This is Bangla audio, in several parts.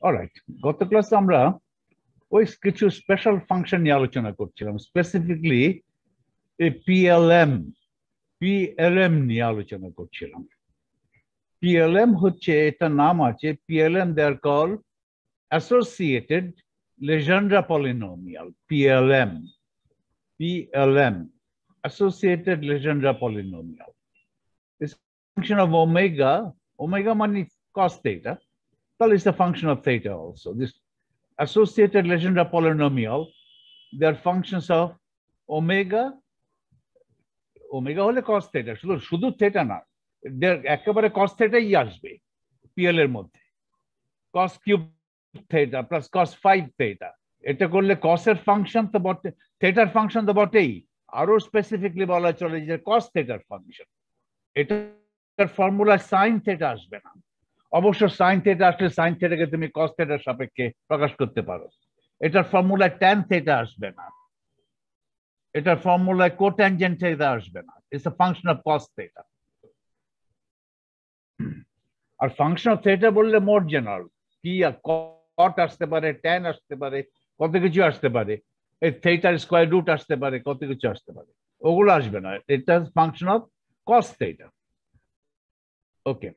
অলরাইট, গত ক্লাসে আমরা ওই কিছু স্পেশাল ফাংশন নিয়ে আলোচনা করছিলাম, স্পেসিফিকলি এই পিএলএম নিয়ে আলোচনা করছিলাম। পিএলএম হচ্ছে, এটা নাম আছে PLM, they are call associated Legendre polynomial. PLM associated Legendre polynomial. It's a function of omega. Omega money cos theta. Well, it's a function of theta also. This associated Legendre polynomial, they are functions of omega. Omega হলে cos theta, শুধু theta না, একেবারে cos theta ই আসবে PL এর মধ্যে। cos cube theta plus cos 5 theta, এটা করলে cos এর ফাংশন তো বটে, theta এর ফাংশন তো বটেই, আরো স্পেসিফিকলি বলা চলে যে cos theta এর ফাংশন। এটার ফর্মুলা sin theta আসবে না। অবশ্য sin theta আসলে sin theta কে তুমি cos theta এর সাপেক্ষে প্রকাশ করতে পারো। এটার ফর্মুলা tan theta আসবে না। এটার ফর্মুলায় কোট্যানজেন্ট থিটা আসবে না। It's a function of cos theta। আর ফাংশন অফ থিটা বললে মোর জেনারেল, কি কট আসতে পারে, ট্যান আসতে পারে, কত কিছু আসতে পারে, এই থিটার স্কয়ার রুট আসতে পারে, কত কিছু আসতে পারে, ওগুলো আসবে না। এটা ফাংশন অফ cos theta। ওকে,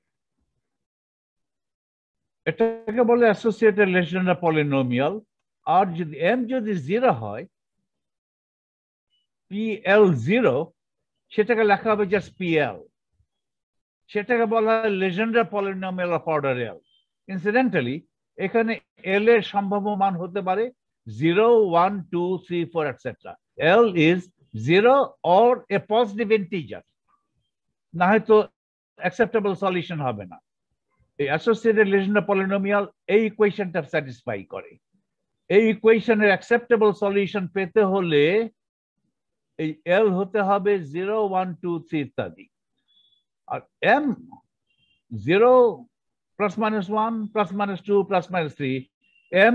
এটাকে বলে অ্যাসোসিয়েটেড লেজেন্ডার পলিনোমিয়াল। আর যদি m যদি 0 হয়, PL0, সেটাকে লেখা হবে জাস্ট PL। সেটাকে বলা হয় Legendre polynomial of order L। Incidentally এখানে L এর সম্ভাব্য মান হতে পারে 0, 1, 2, 3, 4 etc. L is 0 or a positive integer, না হয়তো অ্যাকসেপ্টেবল সলিউশন হবে না। এই অ্যাসোসিয়েটেড লেজেন্ডার পলিনোমিয়াল এই ইকুয়েশনটা স্যাটিসফাই করে। এই ইকুয়েশনের অ্যাকসেপ্টেবল সলিউশন পেতে হলে এই L হতে হবে 0, 1, 2, 3 ইত্যাদি। আর M 0 plus minus 1 plus minus 2 plus minus 3, M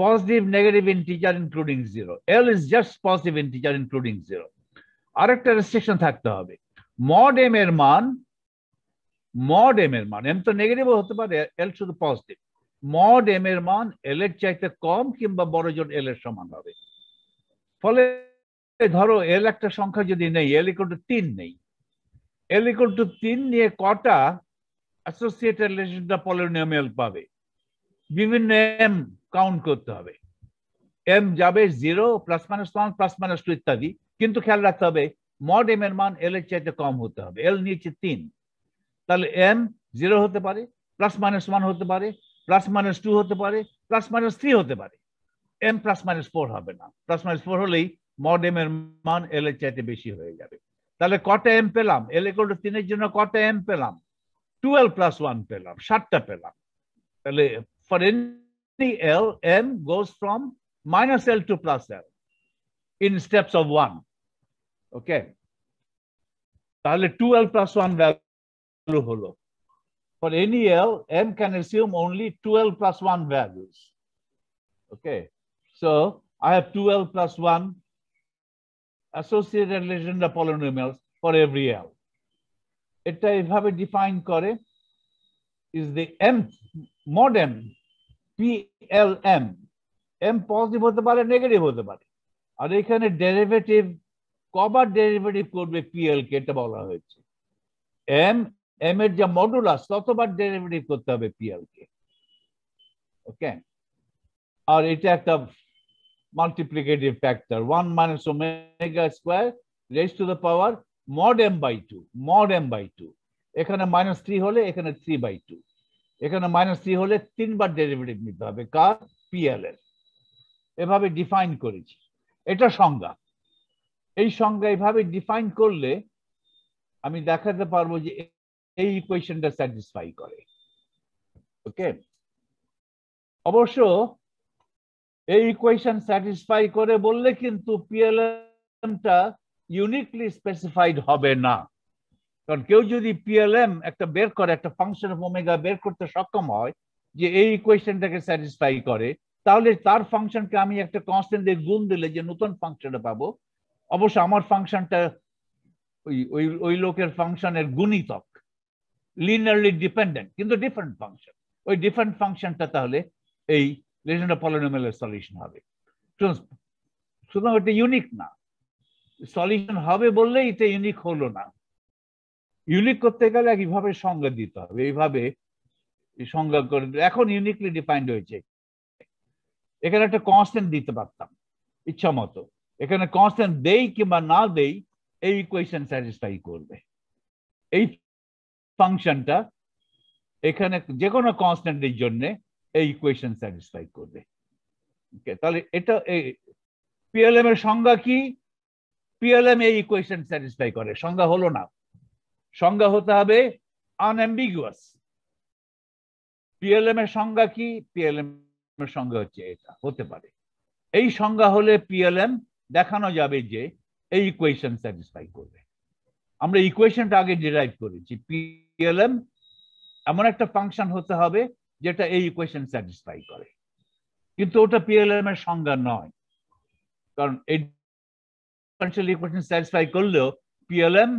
positive negative integer including 0, L is just positive integer including 0। আরেকটা রেস্ট্রিকশন থাকতে হবে, mod M এর মান, M তো নেগেটিভ হতে পারে, L শুধু পজিটিভ, mod M এর মান L এর চাইতে কম কিংবা বড় জোট L এর সমান হবে। ফলে ধরো L একটা সংখ্যা যদি নেই, L equal to 3 নেই, L equal to 3 নিয়ে কটা অ্যাসোসিয়েটেড লেজেন্ডার পলিনোমিয়াল পাবে? বিভিন্ন m কাউন্ট করতে হবে। m যাবে 0, প্লাস মাইনাস 1, প্লাস মাইনাস 2 ইত্যাদি, কিন্তু খেয়াল রাখতে হবে মড m এর মান L এর চাইতে কম হতে হবে। L নিচে 3, তাহলে m 0 হতে পারে, প্লাস মাইনাস 1 হতে পারে, প্লাস মাইনাস 2 হতে পারে, প্লাস মাইনাস 3 হতে পারে। m প্লাস মাইনাস 4 হবে না। প্লাস মাইনাস 4 হলেই মড m এর মান L এর চাইতে বেশি হয়ে যাবে। তাহলে কটা m পেলাম? L equal to 3 এর জন্য কটা m পেলাম? 12 plus 1 পেলাম, 7টা পেলাম। তাহলে for any L, M goes from minus L to plus L in steps of 1. Okay, তাহলে 2L plus 1 value হলো। For any L, M can assume only 2L plus 1 values. Okay, so I have 2L plus 1 associated Legendre polynomials for every L. এটা এভাবে ডিফাইন করে is the M mod M, PLM। M positive হতে পারে, নেগেটিভ হতে পারে। আর এখানে ডেরিভেটিভ, কবার ডেরিভেটিভ করবে PL কে, এটা বলা হয়েছে। M এর যে মডুলাস ততবার ডেরিভেটিভ করতে হবে PL কে। ওকে, আর এটা একটা multiplicative factor, 1 minus omega square raised to the power mod M by 2, mod M by 2। এখানে -3 হলে এখানে 3/2, এখানে -3 হলে 3 বার ডেরিভেটিভ নিতে হবে কার? PL এর। এভাবে ডিফাইন করেছি, এটা সংজ্ঞা। এই সংজ্ঞা এইভাবে ডিফাইন করলে আমি দেখাতে পারবো যে এই ইকুয়েশনটা স্যাটিসফাই করে। ওকে, অবশ্য এই ইকুয়েশন স্যাটিসফাই করে বললে কিন্তু পিএলএমটা ইউনিকলি স্পেসিফাইড হবে না। কারণ কেউ যদি পিএলএম একটা বের করে, একটা ফাংশন অফ ওমেগা বের করতে সক্ষম হয় যে এই ইকুয়েশনটাকে স্যাটিসফাই করে, তাহলে তার ফাংশনকে আমি একটা কনস্ট্যান্ট দিয়ে গুণ দিলে যে নতুন ফাংশনটা পাবো, অবশ্য আমার ফাংশনটা ওই লোকের ফাংশনের গুণিতক, লিনিয়ারলি ডিপেন্ডেন্ট কিন্তু ডিফারেন্ট ফাংশন। ওই ডিফারেন্ট ফাংশনটা তাহলে এই লেজেন্ডার পলিনোমিয়ালের সলিউশন হবে। সুতরাং এটা ইউনিক না, সলিউশন হবে বললেই এটা ইউনিক হলো না। ইউনিক করতে গেলে এইভাবে সংজ্ঞা দিতে হবে, এইভাবে সংজ্ঞা করে। এখন ইউনিকলি ডিফাইন্ড হয়েছে। এখানে একটা কনস্ট্যান্ট দিতে পারতাম ইচ্ছা মতো, এখানে কনস্ট্যান্ট দেই কিংবা না দেই এই ইকুয়েশন স্যাটিসফাই করবে। এই ফাংশনটা এখানে যে কোনো কনস্ট্যান্টের জন্য এই ইকুয়েশন স্যাটিসফাই করবে। তাহলে এটা পিএলএম এর সংজ্ঞা কি? পিএলএম এই ইকুয়েশন স্যাটিসফাই করে, সংজ্ঞা হলো না। সংজ্ঞা হতে হবে আনঅ্যাম্বিগুয়াস। পিএলএম এর সংজ্ঞা কি? পিএলএম এর সংজ্ঞা হচ্ছে এটা, হতে পারে। এই সংজ্ঞা হলে পিএলএম দেখানো যাবে যে এই ইকুয়েশন স্যাটিসফাই করবে। আমরা ইকুয়েশনটা আগে ডিরাইভ করেছি, পিএলএম এমন একটা ফাংশন হতে হবে যেটা এই ইকুয়েশন স্যাটিসফাই করে, কিন্তু ওটা পিএলএম এর সংজ্ঞা নয়। কারণ এই ডিফারেনশিয়াল ইকুয়েশন স্যাটিসফাই করলেও পিএলএম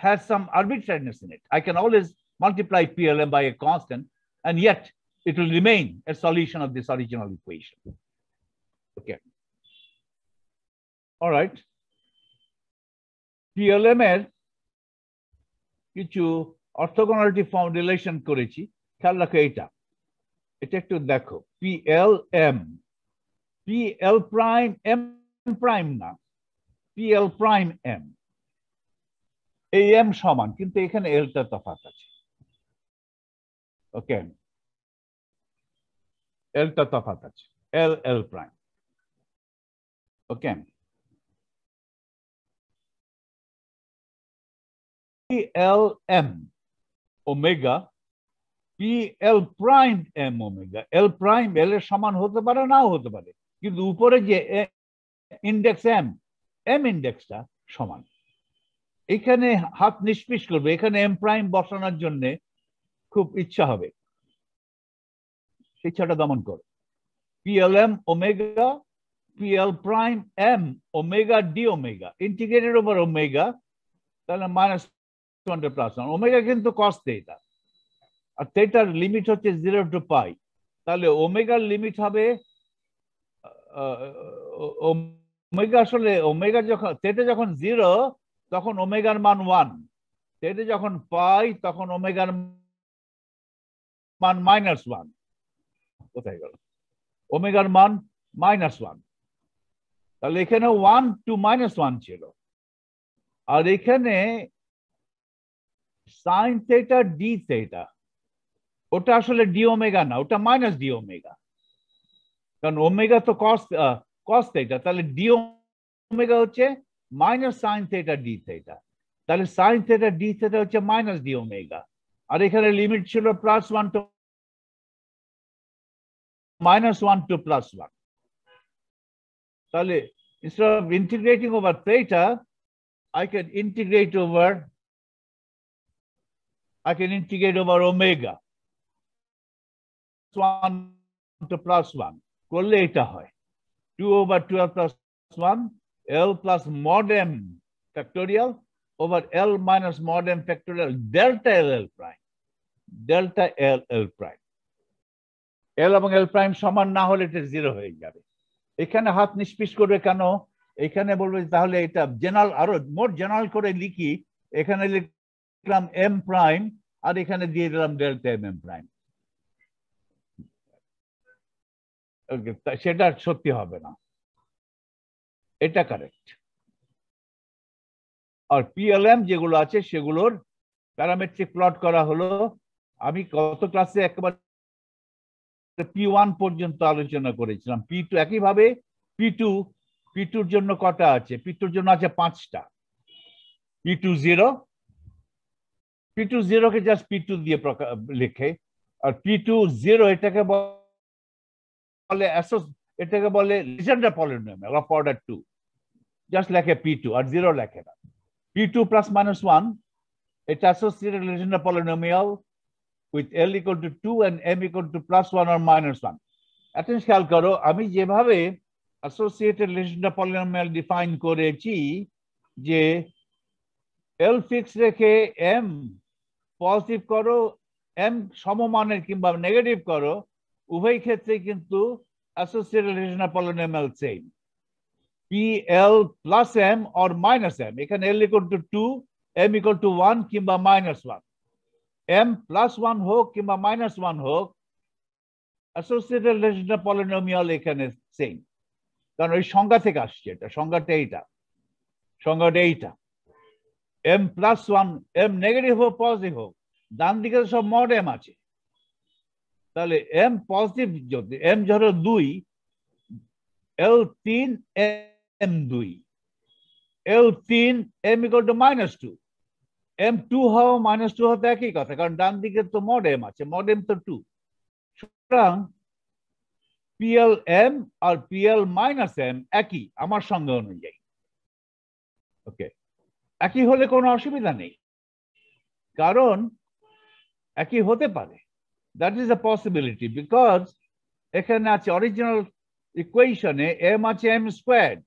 has some arbitrariness in it. I can always multiply PLM by a constant, and yet it will remain a solution of this original equation. Okay. All right. PLM এর কিছু অর্থোগোনালিটি ফর্ম রিলেশন করেছি, খেয়াল রাখো এটা একটু দেখো। PLM, PL prime M prime না, PL prime M। এই এম সমান, কিন্তু এখানে এলটা তফাৎ আছে। ওকে, এলটা তফাৎ আছে, L L prime. Okay, PL M omega, PL prime M omega. L prime L এর সমান হতে পারে, নাও হতে পারে, কিন্তু উপরে যে ইন্ডেক্স এম ইন্ডেক্সটা সমান। এখানে হাত নিষ্পিস করবে, এখানে এম প্রাইম বসানোর জন্য খুব ইচ্ছা হবে, ইচ্ছাটা দমন করো। PLM omega, PL prime M omega D omega integrated over omega, তাহলে -1 প্লাস 1। ওমেগা কিন্তু কস থিটা, আর থিটার লিমিট হচ্ছে 0 to π। তাহলে ওমেগার লিমিট হবে ওমেগা, আসলে ওমেগা যখন থিটা যখন 0 তখন ওমেগার মান 1, থিটা যখন π তখন ওমেগার মান -1। কোথায় গেল? ওমেগার মান -1। তাহলে এখানে 1 to -1 ছিল, আর এখানে সাইন থিটা ডি থিটা, ওটা আসলে ডি ওমেগা না, ওটা মাইনাস ডি ওমেগা, কারণ ওমেগা তো কস থিটা। তাহলে ডি ওমেগা হচ্ছে minus sine theta D theta, তাহলে সাইন থিটা ডি থিটা হচ্ছে মাইনাস ডি ওমেগা, আর এখানে লিমিট ছিল +1 to -1 to +1। তাহলে instead of integrating over theta, I can integrate over omega, 1 to +1 করলে এটা হয় 2/12 + 1 L plus mod m factorial over L minus mod m factorial delta LL prime, delta LL prime। L এবং L prime সমান না হলে এটা 0 হয়ে যাবে। এখানে হাত নিষ্পিস করবে কেন? এখানে বলবে তাহলে এটা জেনারেল, আরো মোর জেনারেল করে লিখি, এখানে লিখলাম m প্রাইম আর এখানে দিয়ে দিলাম ডেল্টা m প্রাইম। সেটা সত্যি হবে না, এটা কারেক্ট। আর PLM যেগুলো আছে সেগুলোর প্যারামেট্রিক প্লট করা হলো। আমি গত ক্লাসে একেবারে P1 পর্যন্ত আলোচনা করেছিলাম। P2 একইভাবে, P2 জন্য কটা আছে? P2 জন্য আছে 5টা। P2 0 কে জাস্ট P2 দিয়ে লিখে, আর P2 0 এটাকে বলে Legendre polynomial of order 2, just লেখে P2 আর 0 লেখে না। P2 ± 1 এটা associated Legendre polynomial with L equal to 2 and M equal to +1 or -1। এখন খেয়াল করো, আমি যেভাবে অ্যাসোসিয়েটেড লেজেন্ডার পলিনোমিয়াল ডিফাইন করেছি যে L ফিক্স রেখে M পজিটিভ করো, m সমমানের কিংবা নেগেটিভ করো, উভয় ক্ষেত্রে কিন্তু associated rational polynomial same, PL plus m or minus m। এখানে L equal to 2, m equal to 1 কিংবা -1, m plus 1 হোক কিংবা -1 হোক, অ্যাসোসিয়েটেড রেশনাল পলিনোমিয়াল এখানে সেম, কারণ ওই সংজ্ঞা থেকে আসছে। এটা সংজ্ঞাটা এইটা m plus 1, m নেগেটিভ হোক পজিটিভ হোক, ডান দিকে সব মড m আছে, তাহলে m পজিটিভ যদি m ধরো 2, L 3 m 2, L 3 m equal to -2, m 2 হও -2 হতে একই কথা, কারণ ডান দিকে তো মড m আছে, মড m তো 2। সুতরাং PL m আর PL - m একই আমার সংজ্ঞা অনুযায়ী। ওকে, একই হলে কোনো অসুবিধা নেই, কারণ একই হতে পারে, that is a possibility, because এখানে আছে অরিজিনাল ইকুয়েশনে m আছে m স্কোয়ার্ড,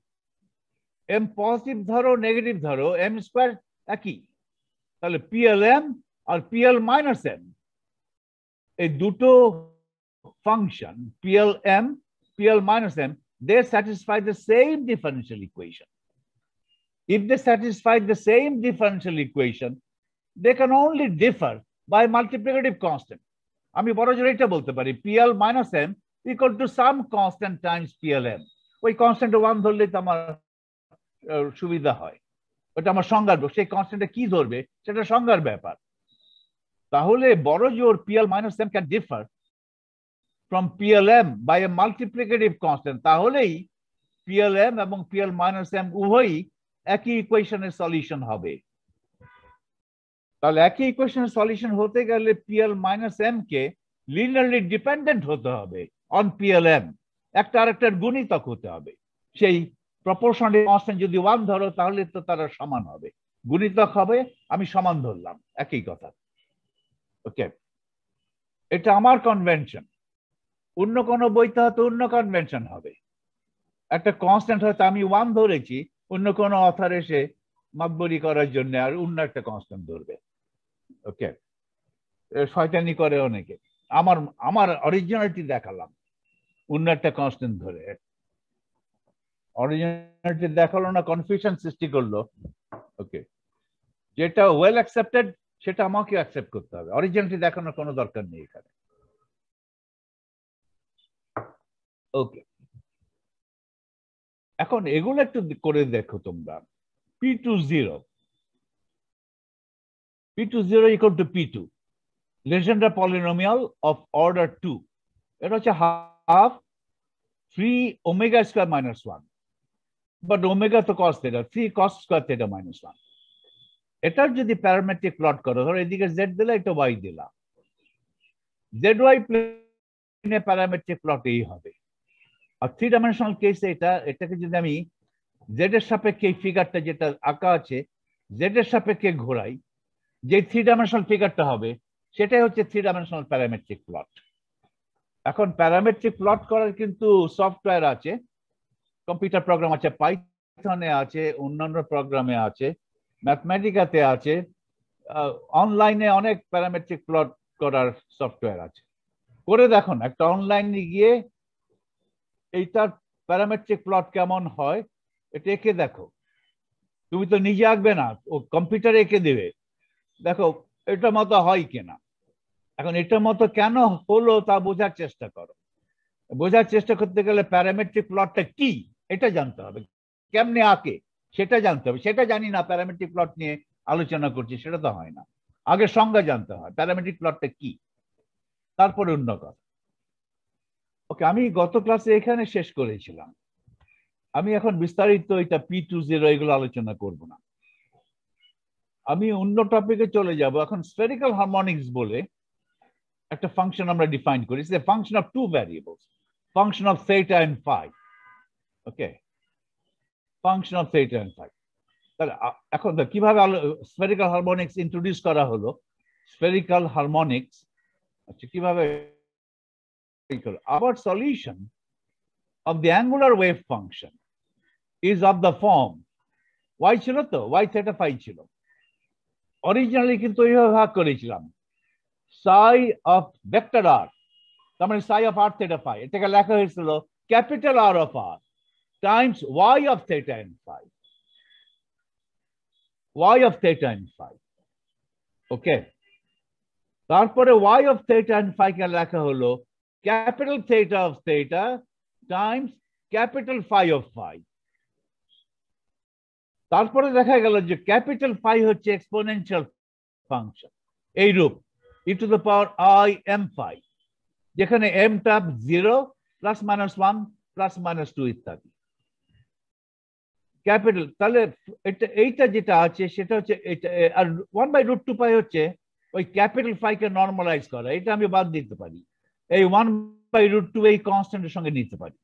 m পজিটিভ ধরো নেগেটিভ ধরো m স্কোয়ার একই, তাহলে PLM আর PL - m এই দুটো function PLM PL - m, they satisfy the same differential equation. If they satisfy the same differential equation, they can only differ by multiplicative constant. আমি বড় জোরে এটা বলতে পারি PL - m equal to some constant times PLM। ওই কনস্ট্যান্ট 1 ধরলে তো আমার সুবিধা হয়, ওটা আমার সংজ্ঞার, সেই কনস্ট্যান্টটা কি ধরবে সেটা সংজ্ঞার ব্যাপার। তাহলে বড় জোর PL - m can differ from PLM by a multiplicative constant, তাহলেই PLM এবং PL - m উভয়ই একই ইকুয়েশনের সলিউশন হবে। তাহলে একই ইকুয়েশনের সলিউশন হতে গেলে PL - m কে লিনিয়ারলি ডিপেন্ডেন্ট হতে হবে অন PLM, একটা আরেকটার গুণিতক হতে হবে। সেই প্রপোর্শনাল কনস্ট্যান্ট যদি 1 ধরো তাহলে তো তারা সমান হবে, গুণিতক হবে, আমি সমান ধরলাম, একই কথা। ওকে, এটা আমার কনভেনশন, অন্য কোনো বইতে হয়তো অন্য কনভেনশন হবে। একটা কনস্ট্যান্ট হয়তো আমি 1 ধরেছি, অন্য কোনো অথর এসে মাতবরি করার জন্য আর অন্য একটা কনস্ট্যান্ট ধরবে। ওকে, শয়তানি করে অনেকে, আমার অরিজিনালিটি দেখালাম, অন্য একটা কনস্ট্যান্ট ধরে অরিজিনালিটি দেখালো না, কনফিউশন সৃষ্টি করলো। ওকে, যেটা ওয়েল অ্যাকসেপ্টেড সেটা আমাকে অ্যাকসেপ্ট করতে হবে, অরিজিনালিটি দেখানোর কোনো দরকার নেই এখানে। ওকে, এখন এগুলো একটু করে দেখো তোমরা। P20 equal to P2, Legendre polynomial of order 2, এটা হচ্ছে half 3 omega square minus 1, but omega তো cos theta, 3 cos square theta minus 1। এটার যদি প্যারামেট্রিক প্লট করো, ধরো এদিকে z দিলা, এটা y দিলা, zy প্লেনে প্যারামেট্রিক প্লট এই হবে। আর 3 ডাইমেনশনাল কেসে এটাকে যদি আমি z এর সাপেক্ষে এই ফিগারটা যেটা আঁকা আছে z এর সাপেক্ষে ঘোরাই, যে 3 ডাইমেনশনাল ফিগারটা হবে সেটাই হচ্ছে 3 ডাইমেনশনাল প্যারামেট্রিক প্লট। এখন প্যারামেট্রিক প্লট করার কিন্তু সফটওয়্যার আছে, কম্পিউটার প্রোগ্রাম আছে, পাইথনে আছে, অন্যান্য প্রোগ্রামে আছে, ম্যাথমেটিকাতে আছে, অনলাইনে অনেক প্যারামেট্রিক প্লট করার সফটওয়্যার আছে। করে দেখুন, একটা অনলাইনে গিয়ে এইটার প্যারামেট্রিক প্লট কেমন হয় এটা এঁকে দেখো। তুমি তো নিজে আঁকবে না, ও কম্পিউটারে এঁকে দেবে, দেখো এটার মতো হয় কিনা। এখন এটার মতো কেন হলো তা বোঝার চেষ্টা করো। বোঝার চেষ্টা করতে গেলে প্যারামেট্রিক প্লটটা কি এটা জানতে হবে, কেমনে আঁকে সেটা জানতে হবে। সেটা জানি না, প্যারামেট্রিক প্লট নিয়ে আলোচনা করছি, সেটা তো হয় না। আগে সংজ্ঞা জানতে হয় প্যারামেট্রিক প্লটটা কি, তারপরে অন্য কথা। ওকে, আমি গত ক্লাসে এখানে শেষ করেছিলাম, আমি এখন বিস্তারিত এটা P20 এগুলো আলোচনা করব না, আমি অন্য টপিকে চলে যাব। এখন স্ফেরিক্যাল হারমোনিক্স বলে একটা ফাংশন আমরা ডিফাইন করি, it's a function of two variables, function of theta and phi. Okay, function of theta and phi. তাহলে এখন কিভাবে স্ফেরিক্যাল হারমোনিক্স ইন্ট্রোডিউস করা হলো, স্ফেরিক্যাল হারমোনিক্স আচ্ছা কিভাবে, our solution of the angular wave function is of the form y ছিল তো, y theta phi ছিল অরিজিনালি, কিন্তু এইভাবে ভাগ করেছিলাম psi of vector r, তার মানে psi of r theta phi, এটাকে লেখা হয়েছিল capital R of r times y of theta and phi, y of theta and phi. ওকে, তারপরে y of theta and phi কে লেখা হলো capital theta of theta times capital phi of phi. তারপরে দেখা গেল যে ক্যাপিটাল phi হচ্ছে এক্সপোনেনশিয়াল ফাংশন এই রূপ e to the power I m phi, যেখানে m টা 0 প্লাস মাইনাস 1 প্লাস মাইনাস 2 ইত্যাদি ক্যাপিটাল। তাহলে এইটা যেটা আছে সেটা হচ্ছে এটা, আর 1/√2 পাই হচ্ছে ওই ক্যাপিটাল phi কে নরমালাইজ করা, এটা আমি বাদ দিতে পারি, এই 1/√2 এই কনস্ট্যান্টের সঙ্গে নিতে পারি,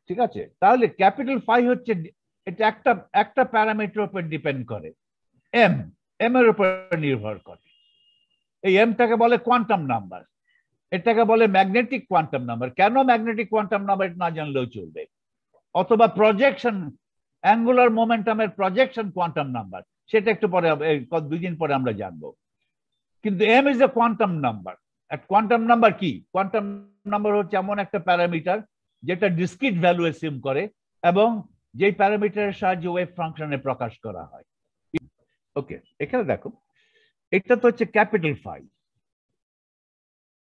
ঠিক আছে। তাহলে ক্যাপিটাল phi হচ্ছে এটা একটা প্যারামিটার উপর ডিপেন্ড করে, m এর উপর নির্ভর করে। এই এমটাকে বলে কোয়ান্টাম নাম্বার, এটাকে বলে ম্যাগনেটিক কোয়ান্টাম নাম্বার। কেন ম্যাগনেটিক কোয়ান্টাম নাম্বার না জানলেও চলবে, অথবা প্রজেকশন অ্যাঙ্গুলার মোমেন্টামের প্রজেকশন কোয়ান্টাম নাম্বার, সেটা একটু পরে 2 দিন পরে আমরা জানবো। কিন্তু M is a quantum number. Quantum number কি? কোয়ান্টাম নাম্বার হচ্ছে এমন একটা প্যারামিটার যেটা ডিসক্রিট ভ্যালু অ্যাসিউম করে এবং যেই প্যারামিটারের সাহায্যে ওয়েভ ফাংশনে প্রকাশ করা হয়। ওকে, এখানে দেখো এটা তো হচ্ছে ক্যাপিটাল phi,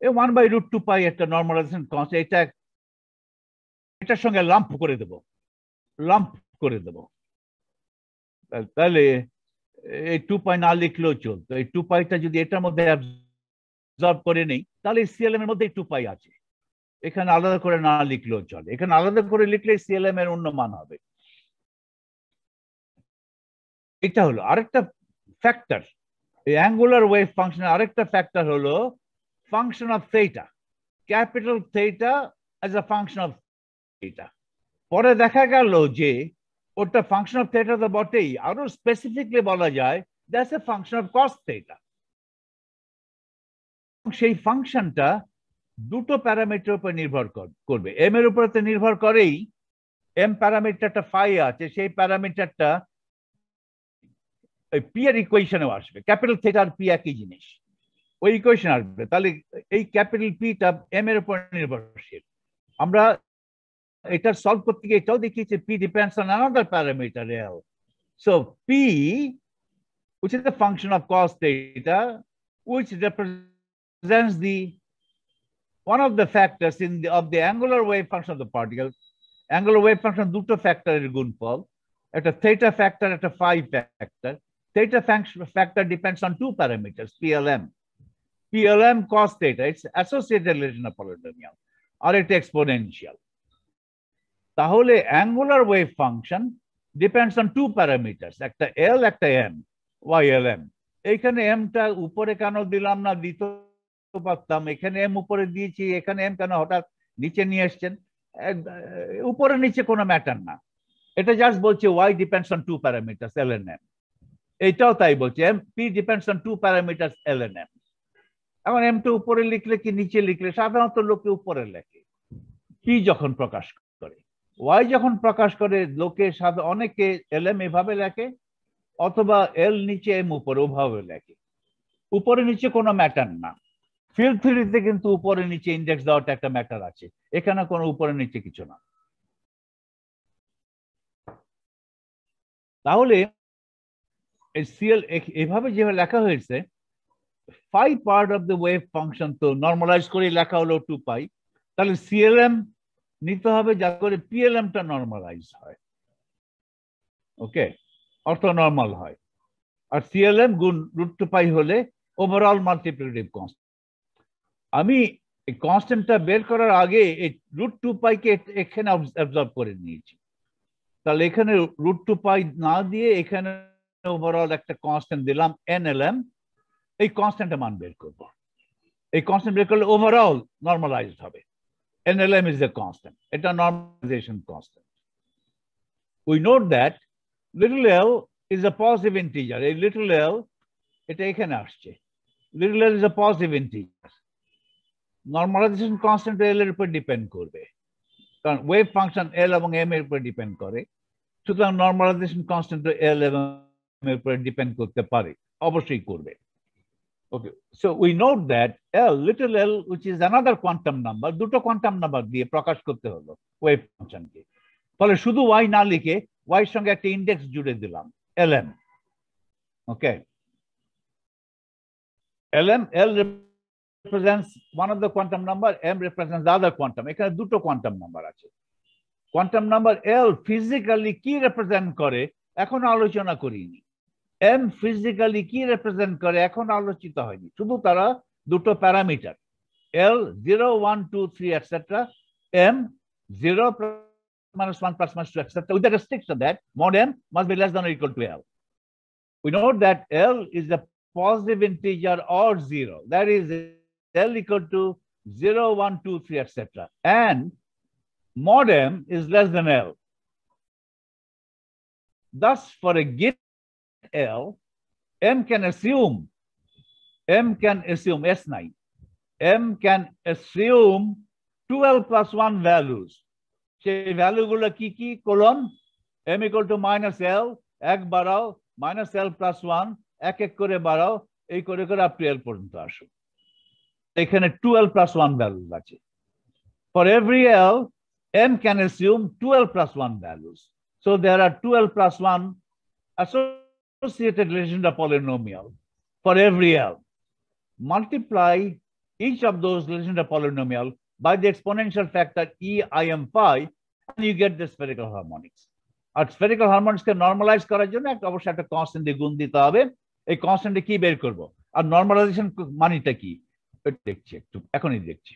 এই 1/√2 পাই একটা নরমালাইজেশন কনস্ট্যান্ট, এটার সঙ্গে লাম্প করে দেব। তাহলে এই 2 পাই না লিখলেও চলতো, এই 2 পাইটা যদি এটার মধ্যে অ্যাবজর্ব করে নেই তাহলে সিএলএম এর মধ্যে 2 পাই আছে, এখানে আলাদা করে না লিখলেও চলে। এখানে আলাদা করে লিখলে সিএলএম এর অন্য মান হবে। এটা হলো আরেকটা ফ্যাক্টর, এই অ্যাঙ্গুলার ওয়েভ ফাংশনের আরেকটা ফ্যাক্টর হলো function of theta, capital theta as a function of theta. পরে দেখা গেল যে ওটা ফাংশন অফ থিটা তো বটেই, আরো স্পেসিফিকলি বলা যায় that's a function of cos theta. সেই ফাংশনটা দুটো প্যারামিটার উপর নির্ভর করবে, এম এর উপর তো নির্ভর করেই, এম প্যারামিটারটা ফাই আছে, সেই প্যারামিটারটা ওই পি এর ইকুয়েশনেও আসবে, ক্যাপিটাল থিটা আর পি একই জিনিস, ওই ইকুয়েশন আসবে। তাহলে এই ক্যাপিটাল পিটা এম এর উপর নির্ভরশীল। আমরা এটা সলভ করতে গিয়ে এটাও দেখিয়েছি P depends on another parameter L. So P which is the function of cos theta which represents the one of the factors in of the angular wave function of the particle. Angular wave function দুটো ফ্যাক্টরের গুণফল, একটা theta factor একটা phi factor. Theta factor depends on two parameters, PLM cos theta, it's associated relation of polynomial, আর এটা exponential। তাহলে angular wave function depends on two parameters, একটা L একটা M, YLM। এইখানে M টা উপরে কেন দিলাম না, দিতে পারতাম, এখানে M উপরে দিয়েছি, এখানে M কেন হঠাৎ নিচে নিয়ে এসছেন? উপরে নিচে কোনো ম্যাটার না, এটা জাস্ট বলছে Y depends on two parameters L and M। এটাও তাই বলছে, P depends on two parameters L and M। এখন M টা উপরে লিখলে কি নিচে লিখলে, সাধারণত লোকে উপরে লেখে P যখন প্রকাশ করে, Y যখন প্রকাশ করে লোকে অনেকে LM এভাবে লেখে, অথবা L নিচে M উপরে, ওভাবে লেখে। উপরে নিচে কোনো ম্যাটার না, ফিল্ড থিওরিতে কিন্তু উপরে নিচে ইন্ডেক্স দেওয়াটা একটা ম্যাটার আছে, এখানে কোনো উপরে নিচে কিছু না। তাহলে সিএল এভাবে যেভাবে লেখা হয়েছে, phi part of the wave function তো নরমালাইজ করে লেখা হলো 2 পাই, তাহলে সিএলএম নিতে হবে যা করে পিএলএম টা নরমালাইজ হয়, ওকে, অর্থোনর্মাল হয়। আর সিএলএম গুণ √2 পাই হলে ওভারঅল মাল্টিপ্লিকেটিভ কনস্ট্যান্ট। আমি এই কনস্ট্যান্টটা বের করার আগে এই √2 পাইকে এখানে অবজার্ভ করে নিয়েছি, তাহলে এখানে √2 পাই না দিয়ে এখানে ওভারঅল একটা কনস্ট্যান্ট দিলাম NLM, এই কনস্ট্যান্টের মান বের করব। এই কনস্ট্যান্ট বের করলে ওভারঅল নরমালাইজড হবে, NLM is the constant, এটা normalization constant. We note that little l is a positive integer, এই little l এটা এখানে আসছে, little l is a positive integer, normalization constant l এর উপর ডিপেন্ড করবে, কারণ ওয়েভ ফাংশন l এবং m এর উপর ডিপেন্ড করে, সুতরাং নরমালাইজেশন কনস্ট্যান্ট l এবং m এর উপর ডিপেন্ড করতে পারে, অবশ্যই করবে। Okay, so we note that L, little l, which is another quantum number, দুটো quantum number দিয়ে প্রকাশ করতে হলো ওয়েভ ফাংশনকে। ফলে শুধু y না লিখে y এর সঙ্গে একটা ইন্ডেক্স জুড়ে দিলাম lm। Okay, lm, l represents one of the quantum number, m represents the other quantum। এখানে দুটো quantum number আছে। quantum number l ফিজিক্যালি কি রিপ্রেজেন্ট করে এখন আলোচনা করিনি। m ফিজিক্যালি কি রিপ্রেজেন্ট করে এখন আলোচিত হয়নি, শুধু তারা দুটো parameter l 0 1 2 3 etc, m 0 minus 1 plus minus 2 etc, with the restriction that mod m must be less than or equal to l. We know that l is a positive integer or 0, that is l equal to 0 1 2 3 etc, and mod m is less than l. Thus, for a given L, m can assume S9, m can assume 2l plus 1 values. সেই ভ্যালুগুলো কি কি? Colon m equal to minus l, এক বাড়াও, minus l plus 1, এক এক করে বাড়াও, এই করে করে up to l পর্যন্ত আসো। এখানে 2l plus 1 values আছে। For every l, m can assume 2l plus 1 values. So there are 2l plus 1 associated Legendre polynomial for every l. Multiply each of those Legendre polynomial by the exponential factor EIM phi, and you get the spherical harmonics. R spherical harmonics K normalize করার জন্য অবশ্যই একটা কনস্ট্যান্ট দিয়ে গুণ দিতে হবে। এই কনস্ট্যান্টে কি বের করব, আর নরমালাইজেশন মানেটা কি দেখছি, একটু এখনই দেখছি।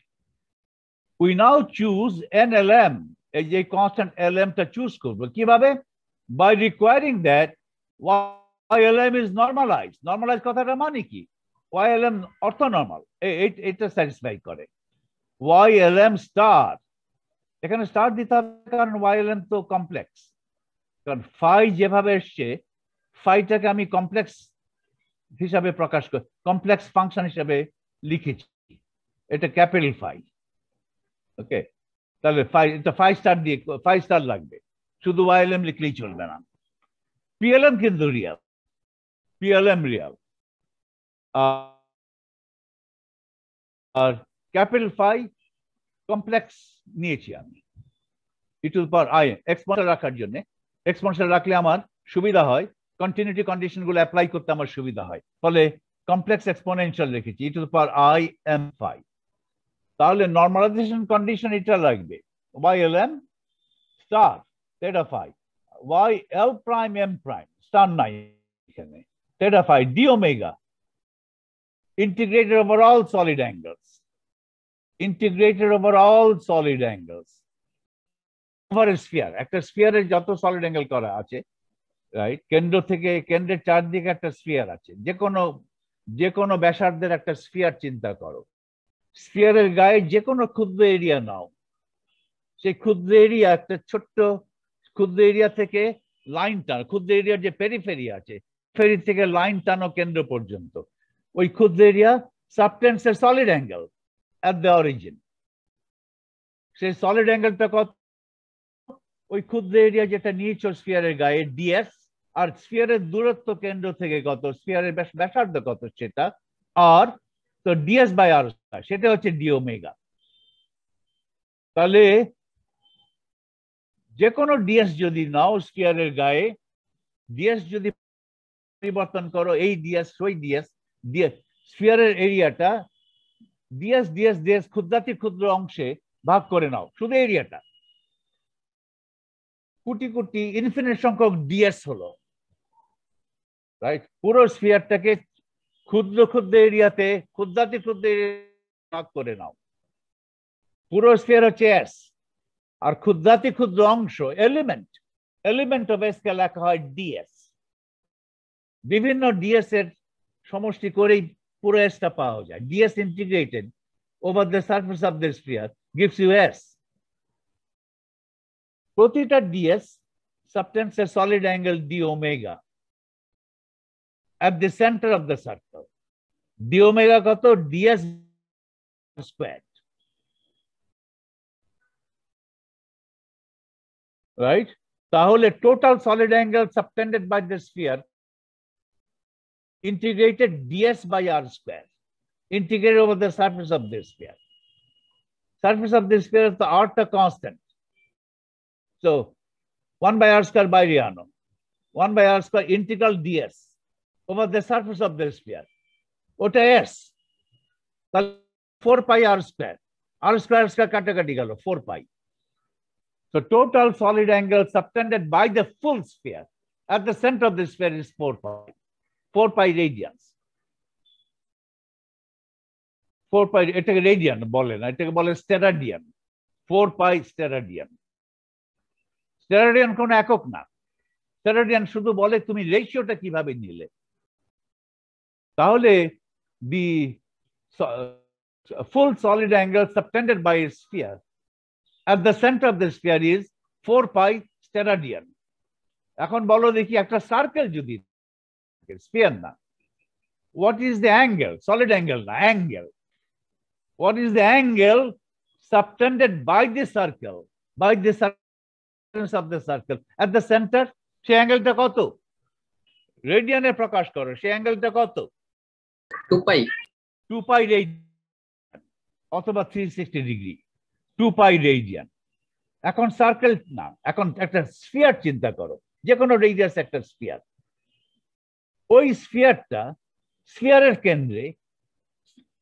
We now choose NLM, এই যে কনস্ট্যান্ট LM টা চুজ করব কিভাবে? By requiring that YLM is normalized. Normalized কথাটা মানে কি? YLM orthonormal, এটা স্যাটিসফাই করে। YLM স্টার, এখানে স্টার দিতে হবে কারণ YLM তো কমপ্লেক্স। কারণ ফাই যেভাবে এসছে, ফাইটাকে আমি কমপ্লেক্স হিসাবে প্রকাশ করি, কমপ্লেক্স ফাংশন হিসাবে লিখেছি, এটা ক্যাপিটাল ফাই। ওকে, তাহলে ফাই, এটা 5 স্টার দিয়ে 5 স্টার লাগবে, শুধু YLM লিখলেই চলবে না। PLM কিন্তু রিয়াল, PLM রিয়াল, আর ক্যাপিটাল ফাই কমপ্লেক্স নিয়েছি আমি e to the power i exponential রাখার জন্য। এক্সপোনেনশিয়াল রাখলে আমার সুবিধা হয়, কন্টিনিউটি কন্ডিশন গুলো অ্যাপ্লাই করতে আমার সুবিধা হয়, ফলে কমপ্লেক্স এক্সপোনেনশিয়াল রেখেছি e to the power i m phi। তাহলে নরমালাইজেশন কন্ডিশন এটা লাগবে YLM star theta phi, YL prime m prime star নাই এখানে, theta phi d omega integrated over all solid angles, integrated over all solid angles over a sphere। একটা স্ফিয়ারের যত সলিড অ্যাঙ্গেল করা আছে, রাইট, কেন্দ্র থেকে কেন্দ্রের চারদিকে একটা স্ফিয়ার আছে, যে কোনো ব্যাসার্ধের একটা স্ফিয়ার চিন্তা করো। স্ফিয়ারের গায়ে যে কোনো ক্ষুদ্র এরিয়া নাও, সেই ক্ষুদ্র এরিয়া একটা ছোট্ট ক্ষুদ্র এরিয়া থেকে লাইন টানো, ক্ষুদ্র এরিয়ার যে পেরিফেরি আছে, পেরি থেকে লাইন টানো কেন্দ্র পর্যন্ত, ওই ক্ষুদ্র এরিয়া সাবটেন্সের solid angle at the origin। সেই সলিড অ্যাঙ্গেলটা কত? ওই ক্ষুদ্র এরিয়া যেটা নিয়েছো স্ফিয়ারের গায়ে ds, আর স্ফিয়ারের দূরত্ব কেন্দ্র থেকে কত, স্ফিয়ারের ব্যাসার্ধ কত সেটা, আর তো ds বাই r সেটা হচ্ছে d ওমেগা। তাহলে যে কোনো ds যদি নাও স্ফিয়ারের গায়ে, ds যদি পরিবর্তন করো, এই ds ওই ds, স্ফিয়ারের এরিয়াটা ds ds ds ক্ষুদ্রাতি ক্ষুদ্র অংশে ভাগ করে নাও, শুধু এরিয়াটা, কোটি কোটি ইনফিনিট সংখ্যক ds হলো, রাইট। পুরো স্ফিয়ারটাকে ক্ষুদ্র ক্ষুদ্র এরিয়াতে ক্ষুদ্রাতি ক্ষুদ্র ভাগ করে নাও, পুরো স্ফিয়ার হচ্ছে s, আর ক্ষুদ্রাতি ক্ষুদ্র অংশ এলিমেন্ট অফ s কে লেখা হয় ds। বিভিন্ন ds এর সমষ্টি করেই পুরো s টা পাওয়া যায়। ds integrated over the surface of the sphere gives you s। প্রতিটা ds subtends a solid angle d omega at the center of the circle। d omega কত? ds squared, right? তাহলে total solid angle subtended by the sphere integrated ds by r square, integrated over the surface of this sphere. Surface of this sphere is the r constant. So 1 by r square by Riano, 1 by r square integral ds over the surface of the sphere. What s? 4 pi r square কাটাকাটি গেল 4 pi. So total solid angle subtended by the full sphere at the center of the sphere is 4 pi. 4 pi radians. 4 pi এটাকে রেডিয়ান বলে না, এটাকে বলে স্টেরাডিয়ান। 4 pi স্টেরাডিয়ান। স্টেরাডিয়ান কোনো একক না, স্টেরাডিয়ান শুধু বলে তুমি রেশিওটা কিভাবে নিলে। তাহলে the full solid angle subtended by a sphere at the center of the sphere is 4 pi steradian. এখন বলো দেখি একটা সার্কেল যদি স্ফিয়ার না, what is the angle? Solid angle না, angle. What is the angle subtended by the circle, by the circumference of the circle at the center? সেই অ্যাঙ্গেলটা কত? রেডিয়ানে প্রকাশ করো, সেই অ্যাঙ্গেলটা কত? 2 pi 2 pi রেডিয়ান অথবা 360 ডিগ্রি, 2 pi রেডিয়ান। এখন সার্কেল না, এখন একটা স্ফিয়ার চিন্তা করো, যে কোনো রেডিয়াস একটা স্ফিয়ার। ওই স্ফিয়ারটা, স্ফিয়ারের কেন্দ্রে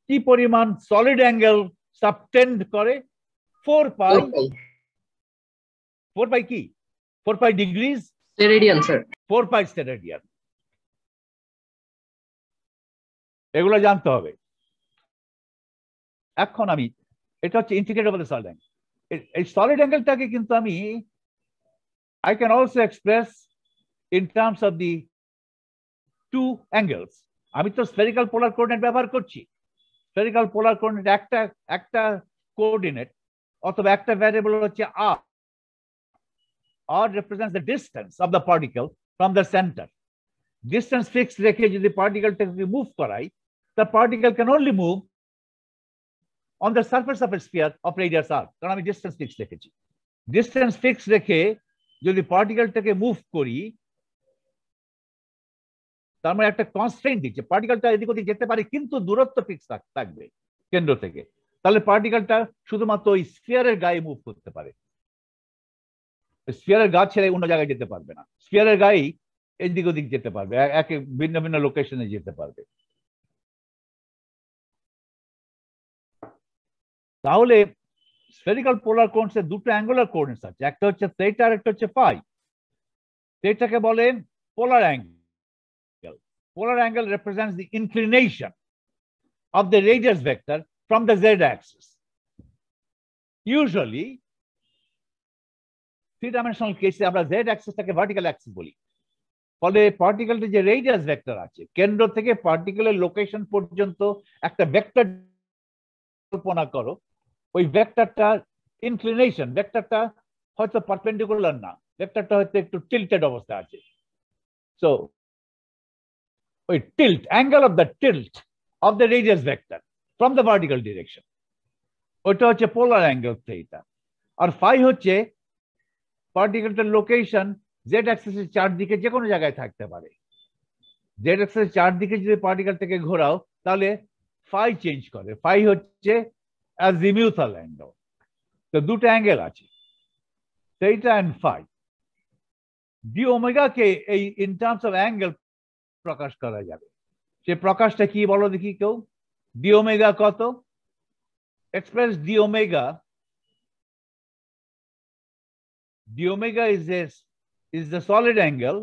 কি পরিমাণ সলিড অ্যাঙ্গেল সাবটেন্ড করে? 4 pi। 4 pi কি? 4 pi degrees steradian sir. 4 pi steradian। এগুলো জানতে হবে। এখন আমি এটা হচ্ছে integrate over the solid angle. এই সলিড অ্যাঙ্গেলটাকে কিন্তু আমি I can also express in terms of the two angles. আমি তো স্ফেরিক্যাল পোলার কোঅর্ডিনেট ব্যবহার করছি। স্ফেরিক্যাল পোলার কোঅর্ডিনেট একটা কোঅর্ডিনেট অথবা একটা ভ্যারিয়েবল হচ্ছে r. r represents the distance of the particle from the center. Distance fixed রেখে যদি পার্টিকেলটাকে মুভ করাই, the particle can only move on the surface of a sphere of radius r, কারণ আমি ডিসটেন্স ফিক্স রেখেছি। ডিসটেন্স ফিক্স রেখে যদি পার্টিকেলটাকে মুভ করি, তার মানে একটা কনস্ট্রেইন্ট দিচ্ছে, পার্টিকেলটা এদিক ওদিক যেতে পারে কিন্তু দূরত্ব ফিক্স থাকবে কেন্দ্র থেকে। তাহলে পার্টিকেলটা শুধুমাত্র ওই স্ফিয়ারের গায়ে মুভ করতে পারে, স্ফিয়ারের গা ছেড়ে অন্য জায়গায় যেতে পারবে না। স্ফিয়ারের গায়ে এদিক ওদিক যেতে পারবে, একে ভিন্ন ভিন্ন লোকেশনে যেতে পারবে। তাহলে স্ফেরিক্যাল পোলার কোঅর্ডিনেটসে দুটো অ্যাঙ্গুলার কোঅর্ডিনেটস আছে, একটা হচ্ছে থিটা আর একটা হচ্ছে ফাই। থিটাকে বলেন polar angle. Polar angle represents the inclination of the radius vector from the Z axis. Usually three dimensional কেসে আমরা জেড অ্যাক্সিসটাকে ভার্টিক্যাল অ্যাক্সিস বলি। ফলে পার্টিকেলটির যে রেডিয়াস ভেক্টর আছে, কেন্দ্র থেকে পার্টিকেলের লোকেশন পর্যন্ত একটা ভেক্টর কল্পনা করো। ওই ভেক্টরটা ইনক্লিনেশন, ভেক্টরটা হয়তো পারপেন্ডিকুলার না, ভেক্টরটা হয়তো একটু টিল্টেড অবস্থা আছে। সো ওই tilt, angle of the tilt of the radius vector from the vertical direction, ওইটা হচ্ছে পোলার অ্যাঙ্গেল থিটা। আর ফাই হচ্ছে পার্টিকেলটার লোকেশন জেড অ্যাক্সিসের চারদিকে যে কোনো জায়গায় থাকতে পারে। জেড অ্যাক্সিসের চারদিকে যদি পার্টিকেলটাকে ঘোরাও, তাহলে ফাই চেঞ্জ করে। ফাই হচ্ছে অ্যাজিমিউথাল অ্যাঙ্গেল। তো দুটো অ্যাঙ্গেল আছে, থিটা এন্ড ফাই। ডি ওমেগাকে এই ইন টার্মস অফ অ্যাঙ্গেল প্রকাশ করা যাবে। সে প্রকাশটা কি বলো দেখি কেউ? ডি ওমেগা কত? Express D omega, D omega is the solid angle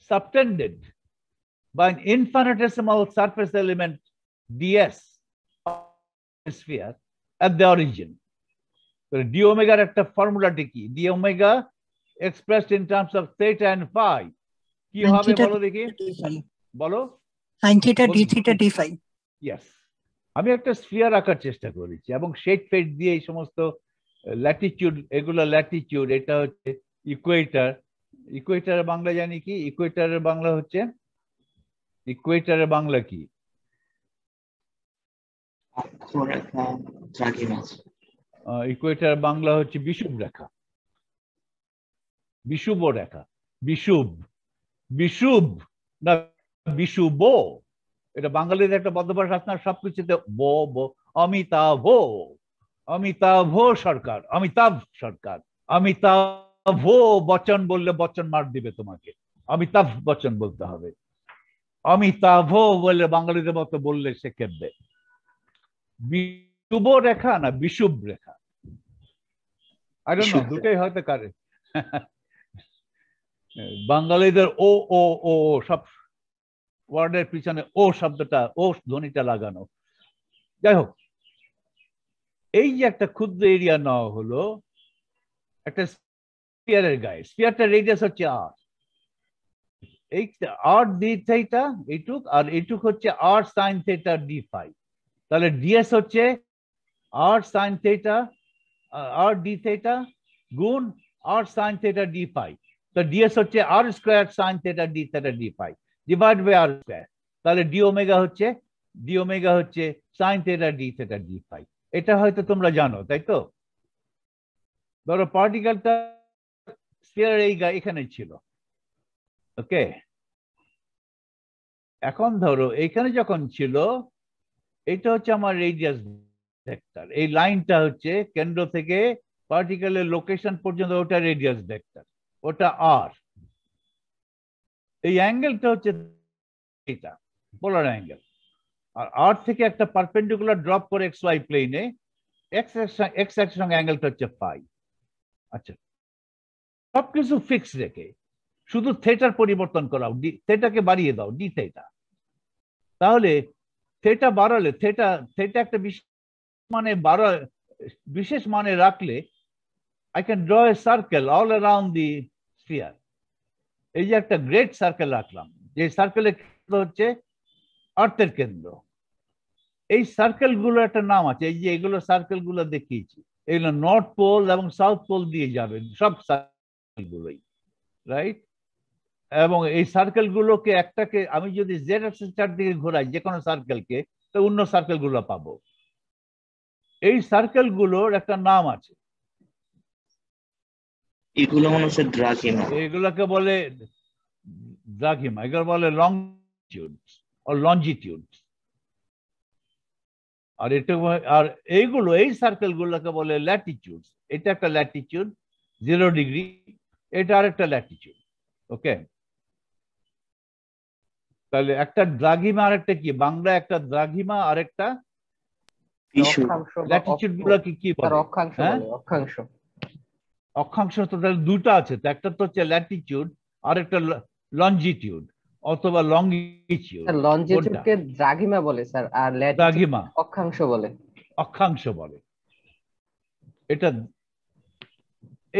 subtended by an infinitesimal surface element ds of the sphere at the origin. So d omega একটা ফর্মুলাটি কি? d omega expressed in terms of theta and phi কি হবে বলো দেখি, বলো। sin theta d theta d phi। Yes, আমি একটা স্ফিয়ার আঁকার চেষ্টা করেছি এবং শেড ফেড দিয়ে এই সমস্ত ল্যাটিটিউড, এগুলো ল্যাটিটিউড, এটা হচ্ছে ইকুয়েটর। ইকুয়েটরের বাংলা জানি কি? ইকুয়েটরের বাংলা হচ্ছে, ইকুয়েটরের বাংলা কি? ইকুয়েটর বাংলা হচ্ছে বিষুব রেখা, বিষুব রেখা, বিষুব, বিষুব না বিশু বো, এটা বাঙালিদের একটা বদ্ধভাষ, আপনার সবকিছুতে বো বো। অমিতাভ, অমিতাভ সরকার, অমিতাভ সরকার, অমিতাভ বচ্চন বললে বচ্চন মার দিবে তোমাকে, অমিতাভ বচ্চন বলতে হবে। অমিতাভ বলে বাঙালিদের মতো বললে সে কেঁদবে। বিশুভ রেখা না বিষুব রেখা, আই ডোন্ট নো, দুটোই হয়তো কারে। বাঙালিদের ও ও ও সব ওয়ার্ডের পিছনে ও শব্দটা, ও ধ্বনিটা লাগানো। যাই হোক, এই যে একটা ক্ষুদ্র এরিয়া নেওয়া হলো একটা স্ফিয়ারের গায়ে, স্ফিয়ারটার রেডিয়াস হচ্ছে আর, এই আর ডি থিটা এইটুক, আর এইটুক হচ্ছে r sine theta D phi. তাহলে ডিএস হচ্ছে r sine theta, r D theta গুণ r sine theta D phi. তো ডিএস হচ্ছে r square sine theta D phi divide by r square. তাহলে ডি ওমেগা হচ্ছে সাইন থিটা ডি ফাই। এটা হয়তো তোমরা জানো, তাই তো? ধরো পার্টিকেলটা স্ফিয়ার এই এখানে ছিল, ওকে। এখন ধরো এখানে যখন ছিল, এটা হচ্ছে আমার রেডিয়াস ভেক্টর, এই লাইনটা হচ্ছে কেন্দ্র থেকে পার্টিকেলের লোকেশন পর্যন্ত, ওটা রেডিয়াস ভেক্টর, ওটা আর। এই অ্যাঙ্গেলটা হচ্ছে এটা পোলার অ্যাঙ্গেল, আর আর থেকে একটা পারপেন্ডিকুলার ড্রপ করে এক্স ওয়াই প্লেনে, এক্স অ্যাক্সিসের সঙ্গে অ্যাঙ্গেলটা হচ্ছে ফাই। আচ্ছা, সবকিছু ফিক্স রেখে শুধু থেটার পরিবর্তন করাও, থেটাকে বাড়িয়ে দাও ডি থেটা। তাহলে থেটা বাড়ালে, থেটা একটা বিশেষ মানে রাখলে I can draw a circle all around the sphere. এই যে একটা গ্রেট সার্কেল রাখলাম, যে সার্কেলের কেন্দ্র হচ্ছে আর্থের কেন্দ্র। এই সার্কেল গুলো একটা নাম আছে, এই যে এগুলো সার্কেল গুলো দেখিয়েছি, এগুলো নর্থ পোল এবং সাউথ পোল দিয়ে যাবে সব সার্কেল গুলোই, রাইট? এবং এই সার্কেল গুলোকে একটাকে আমি যদি জেড অ্যাক্সিস চারদিকে ঘোরাই যে কোনো সার্কেলকে, তো অন্য সার্কেল গুলো পাবো। এই সার্কেল গুলোর একটা নাম আছে, এগুলো মনে হচ্ছে দ্রাঘিমা, এগুলোকে বলে দ্রাঘিমা, এগুলো বলে লংজিটিউড আর লঞ্জিটিউড। আর এটা, আর এইগুলো এই সার্কেল গুলোকে বলে ল্যাটিটিউড। এটা একটা ল্যাটিটিউড 0 ডিগ্রি, এটা আরেকটা ল্যাটিটিউড, ওকে। তাহলে একটা দ্রাঘিমা আরেকটা কি, বাংলা একটা দ্রাঘিমা আরেকটা ল্যাটিটিউড গুলোকে কি বলে? অক্ষাংশ বলে, অক্ষাংশ। অক্ষাংশ তো তাহলে দুটো আছে, তো একটা তো হচ্ছে ল্যাটিটিউড আর একটা লঞ্জিটিউড অথবা লঙ্গিটিউড। লঞ্জিটিউডকে দ্রাঘিমা বলে স্যার, আর দ্রাঘিমা অক্ষাংশ বলে। অক্ষাংশ বলে। এটা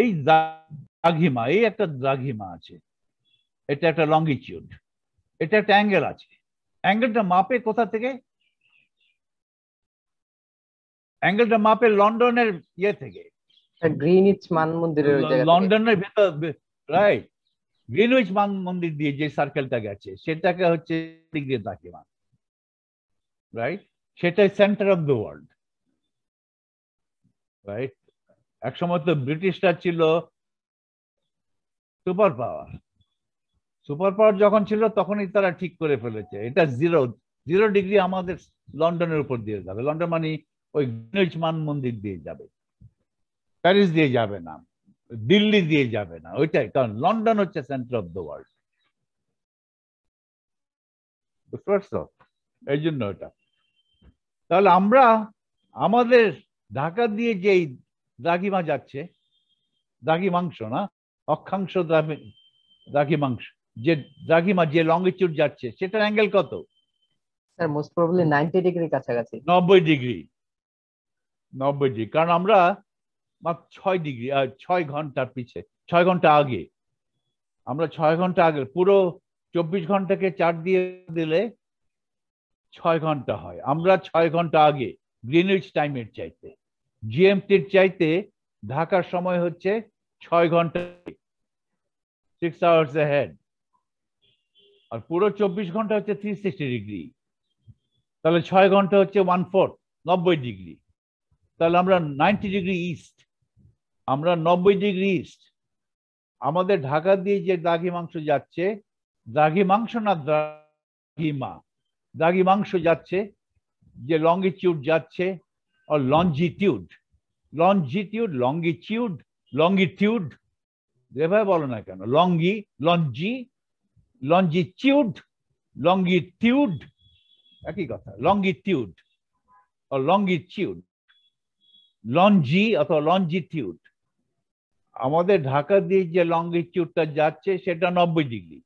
এই দ্রাঘিমা, এই একটা দ্রাঘিমা আছে, এটা একটা লঙ্গিটিউড, এটা একটা অ্যাঙ্গেল আছে। অ্যাঙ্গেলটা মাপে কোথা থেকে? অ্যাঙ্গেলটা মাপে লন্ডনের ইয়ে থেকে, গ্রিনিচ মান মন্দিরের ওই জায়গা থেকে। লন্ডনের ভেতর, রাইট। গ্রিনউইচ মান মন্দির দিয়ে যে সার্কেলটা গেছে সেটাকে হচ্ছে ডিগ্রি দ্রাঘিমা, রাইট? সেটাই centre of the world, right? একসময় তো ব্রিটিশরা ছিল সুপার পাওয়ার। সুপার পাওয়ার যখন ছিল তখনই তারা ঠিক করে ফেলেছে এটা 0 ডিগ্রি আমাদের লন্ডনের উপর দিয়ে যাবে। লন্ডন মানে ওই গ্রিনউইচ মান মন্দির দিয়ে যাবে, প্যারিস দিয়ে যাবে না, দিল্লি দিয়ে যাবে না, ওইটাই। কারণ লন্ডন হচ্ছে সেন্টার অফ দ্য ওয়ার্ল্ড, বুঝতে পারছো? এই জন্য ওটা। তাহলে আমরা আমাদের ঢাকা দিয়ে যেই দ্রাঘিমা যাচ্ছে, দ্রাঘিমাংশ না অক্ষাংশ, দ্রাঘিমাংশ, যে দ্রাঘিমা যে লঙ্গিটিউড যাচ্ছে সেটার অ্যাঙ্গেল কত? স্যার মোস্ট প্রবাবলি 90 ডিগ্রি কাছাকাছি। 90 ডিগ্রি, 90 ডিগ্রি। কারণ আমরা মাত্র 6 ডিগ্রি, 6 ঘন্টার পিছে, 6 ঘন্টা আগে, আমরা 6 ঘন্টা আগে, পুরো 24 ঘন্টাকে 4 দিয়ে দিলে 6 ঘন্টা হয়। আমরা 6 ঘন্টা আগে গ্রিনউইচ টাইমের চাইতে, জিএমটির চাইতে ঢাকার সময় হচ্ছে 6 ঘন্টা, 6 আওয়ার্স ahead। আর পুরো 24 ঘন্টা হচ্ছে 360 ডিগ্রি, তাহলে 6 ঘন্টা হচ্ছে 1/4, 90 ডিগ্রি। তাহলে আমরা 90 ডিগ্রি ইস্ট, আমরা 90 ডিগ্রি ইস্ট। আমাদের ঢাকা দিয়ে যে দ্রাঘিমাংশ যাচ্ছে, দ্রাঘিমাংশ না দ্রাঘিমাংশ যাচ্ছে, যে লঙ্গিটিউড যাচ্ছে, আর লঞ্জিটিউড, লঙ্গিটিউড যেভাবে বলো না কেন, লঙ্গিটিউড একই কথা, লঙ্গিটিউড লঞ্জি অথবা লঞ্জিটিউড। আমাদের ঢাকা দিয়ে যে লঙ্গিটিউডটা যাচ্ছে সেটা 90 ডিগ্রি।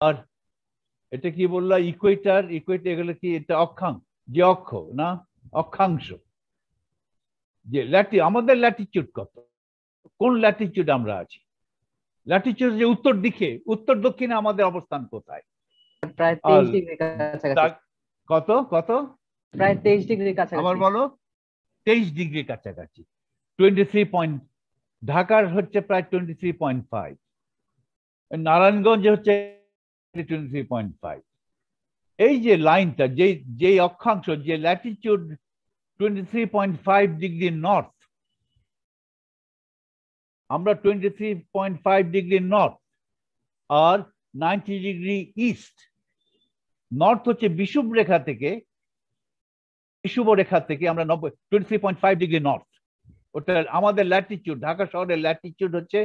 আর এটা কি বললা, ইকুয়েটর এগুলো কি, এটা অক্ষাংশ, যে অক্ষ না অক্ষাংশ, যে আমাদের ল্যাটিটিউড কত, কোন ল্যাটিটিউড আমরা আছি, ল্যাটিটিউড যে উত্তর দিকে, উত্তর দক্ষিণে আমাদের অবস্থান কোথায়? প্রায় 23 ডিগ্রি কাছাকাছি। কত কত? প্রায় 23 ডিগ্রি কাছাকাছি। আবার বলো। 23 ডিগ্রি কাছাকাছি। 23 ঢাকার হচ্ছে প্রায় 23.5, নারায়ণগঞ্জ হচ্ছে 23.5। এই যে লাইনটা, যে অক্ষাংশ, যে ল্যাটিটিউড 23.5 ডিগ্রি নর্থ, আমরা 23.5 ডিগ্রি নর্থ আর 90 ডিগ্রি ইস্ট। নর্থ হচ্ছে বিষুব রেখা থেকে আমরা 23.5 ডিগ্রি নর্থ, ওটা আমাদের ল্যাটিটিউড। ঢাকা শহরের ল্যাটিটিউড হচ্ছে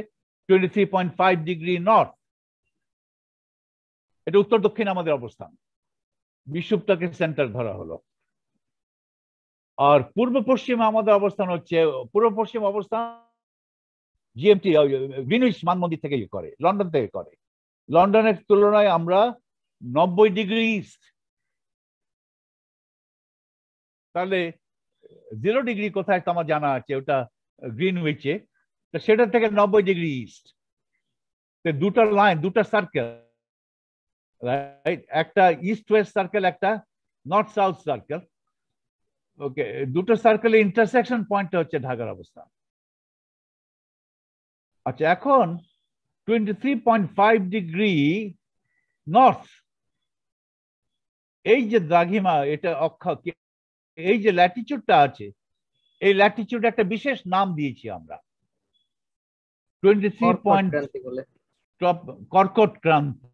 23.5 ডিগ্রি নর্থ। এটা উত্তর দক্ষিণ আমাদের অবস্থান, বিষুবটাকে সেন্টার ধরা হলো। আর পূর্ব পশ্চিমে আমাদের অবস্থান হচ্ছে, পূর্ব পশ্চিম অবস্থান জিএমটি গ্রিনউইচ মানমন্দির থেকে করে, লন্ডন থেকে করে। লন্ডনের তুলনায় আমরা 90 ডিগ্রি ইস্ট। তাহলে 0 ডিগ্রি কোথায় তো আমার জানা আছে, ওটা গ্রিনউইচে, তো সেটা থেকে 90 ডিগ্রি ইস্ট। দুটা লাইন, দুটা সার্কেল, রাইট, একটা ইস্ট ওয়েস্ট সার্কেল, একটা নর্থ সাউথ সার্কেল। ওকে, দুটো সার্কেলের ইন্টারসেকশন পয়েন্টটা হচ্ছে ঢাকার অবস্থান। আচ্ছা, এখন 23.5 ডিগ্রি নর্থ, এই যে দ্রাঘিমা, এটা এই যে ল্যাটিটিউডটা আছে, এই ল্যাটিটিউড একটা বিশেষ নাম দিয়েছি আমরা, 23. কর্কট ক্রান্তি,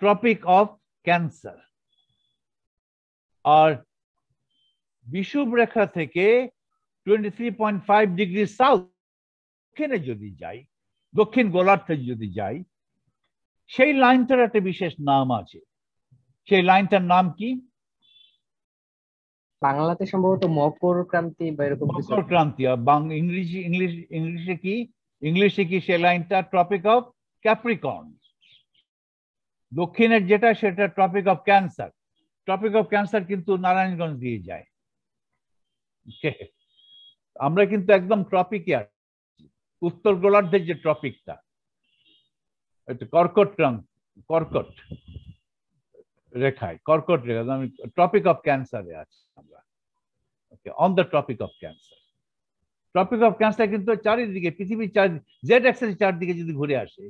ট্রপিক অফ ক্যান্সার। আর বিষুব রেখা থেকে 23.5 ডিগ্রি সাউথ দক্ষিণে যদি যাই, দক্ষিণ গোলার্ধে যদি যাই, সেই লাইনটার একটা বিশেষ নাম আছে। সেই লাইনটার নাম কি? বাংলাতে সম্ভবত মকর ক্রান্তি বা এরকম কিছু। মকর ক্রান্তি। ইংলিশে কি সেই লাইনটা? Tropic of Capricorn. দক্ষিণের যেটা, সেটা tropic of cancer. Tropic of cancer কিন্তু নারায়ণগঞ্জ দিয়ে যায়। আমরা কিন্তু একদম ট্রপিকে আছি, উত্তর গোলার্ধের যে ট্রপিকটা, কর্কট রেখায়, কর্কট রেখা, ট্রপিক অফ ক্যান্সারে আছি আমরা। Okay, on the Tropic of cancer. Tropic of cancer কিন্তু চারিদিকে, পৃথিবীর জেড অ্যাক্সিস চারদিকে যদি ঘুরে আসে,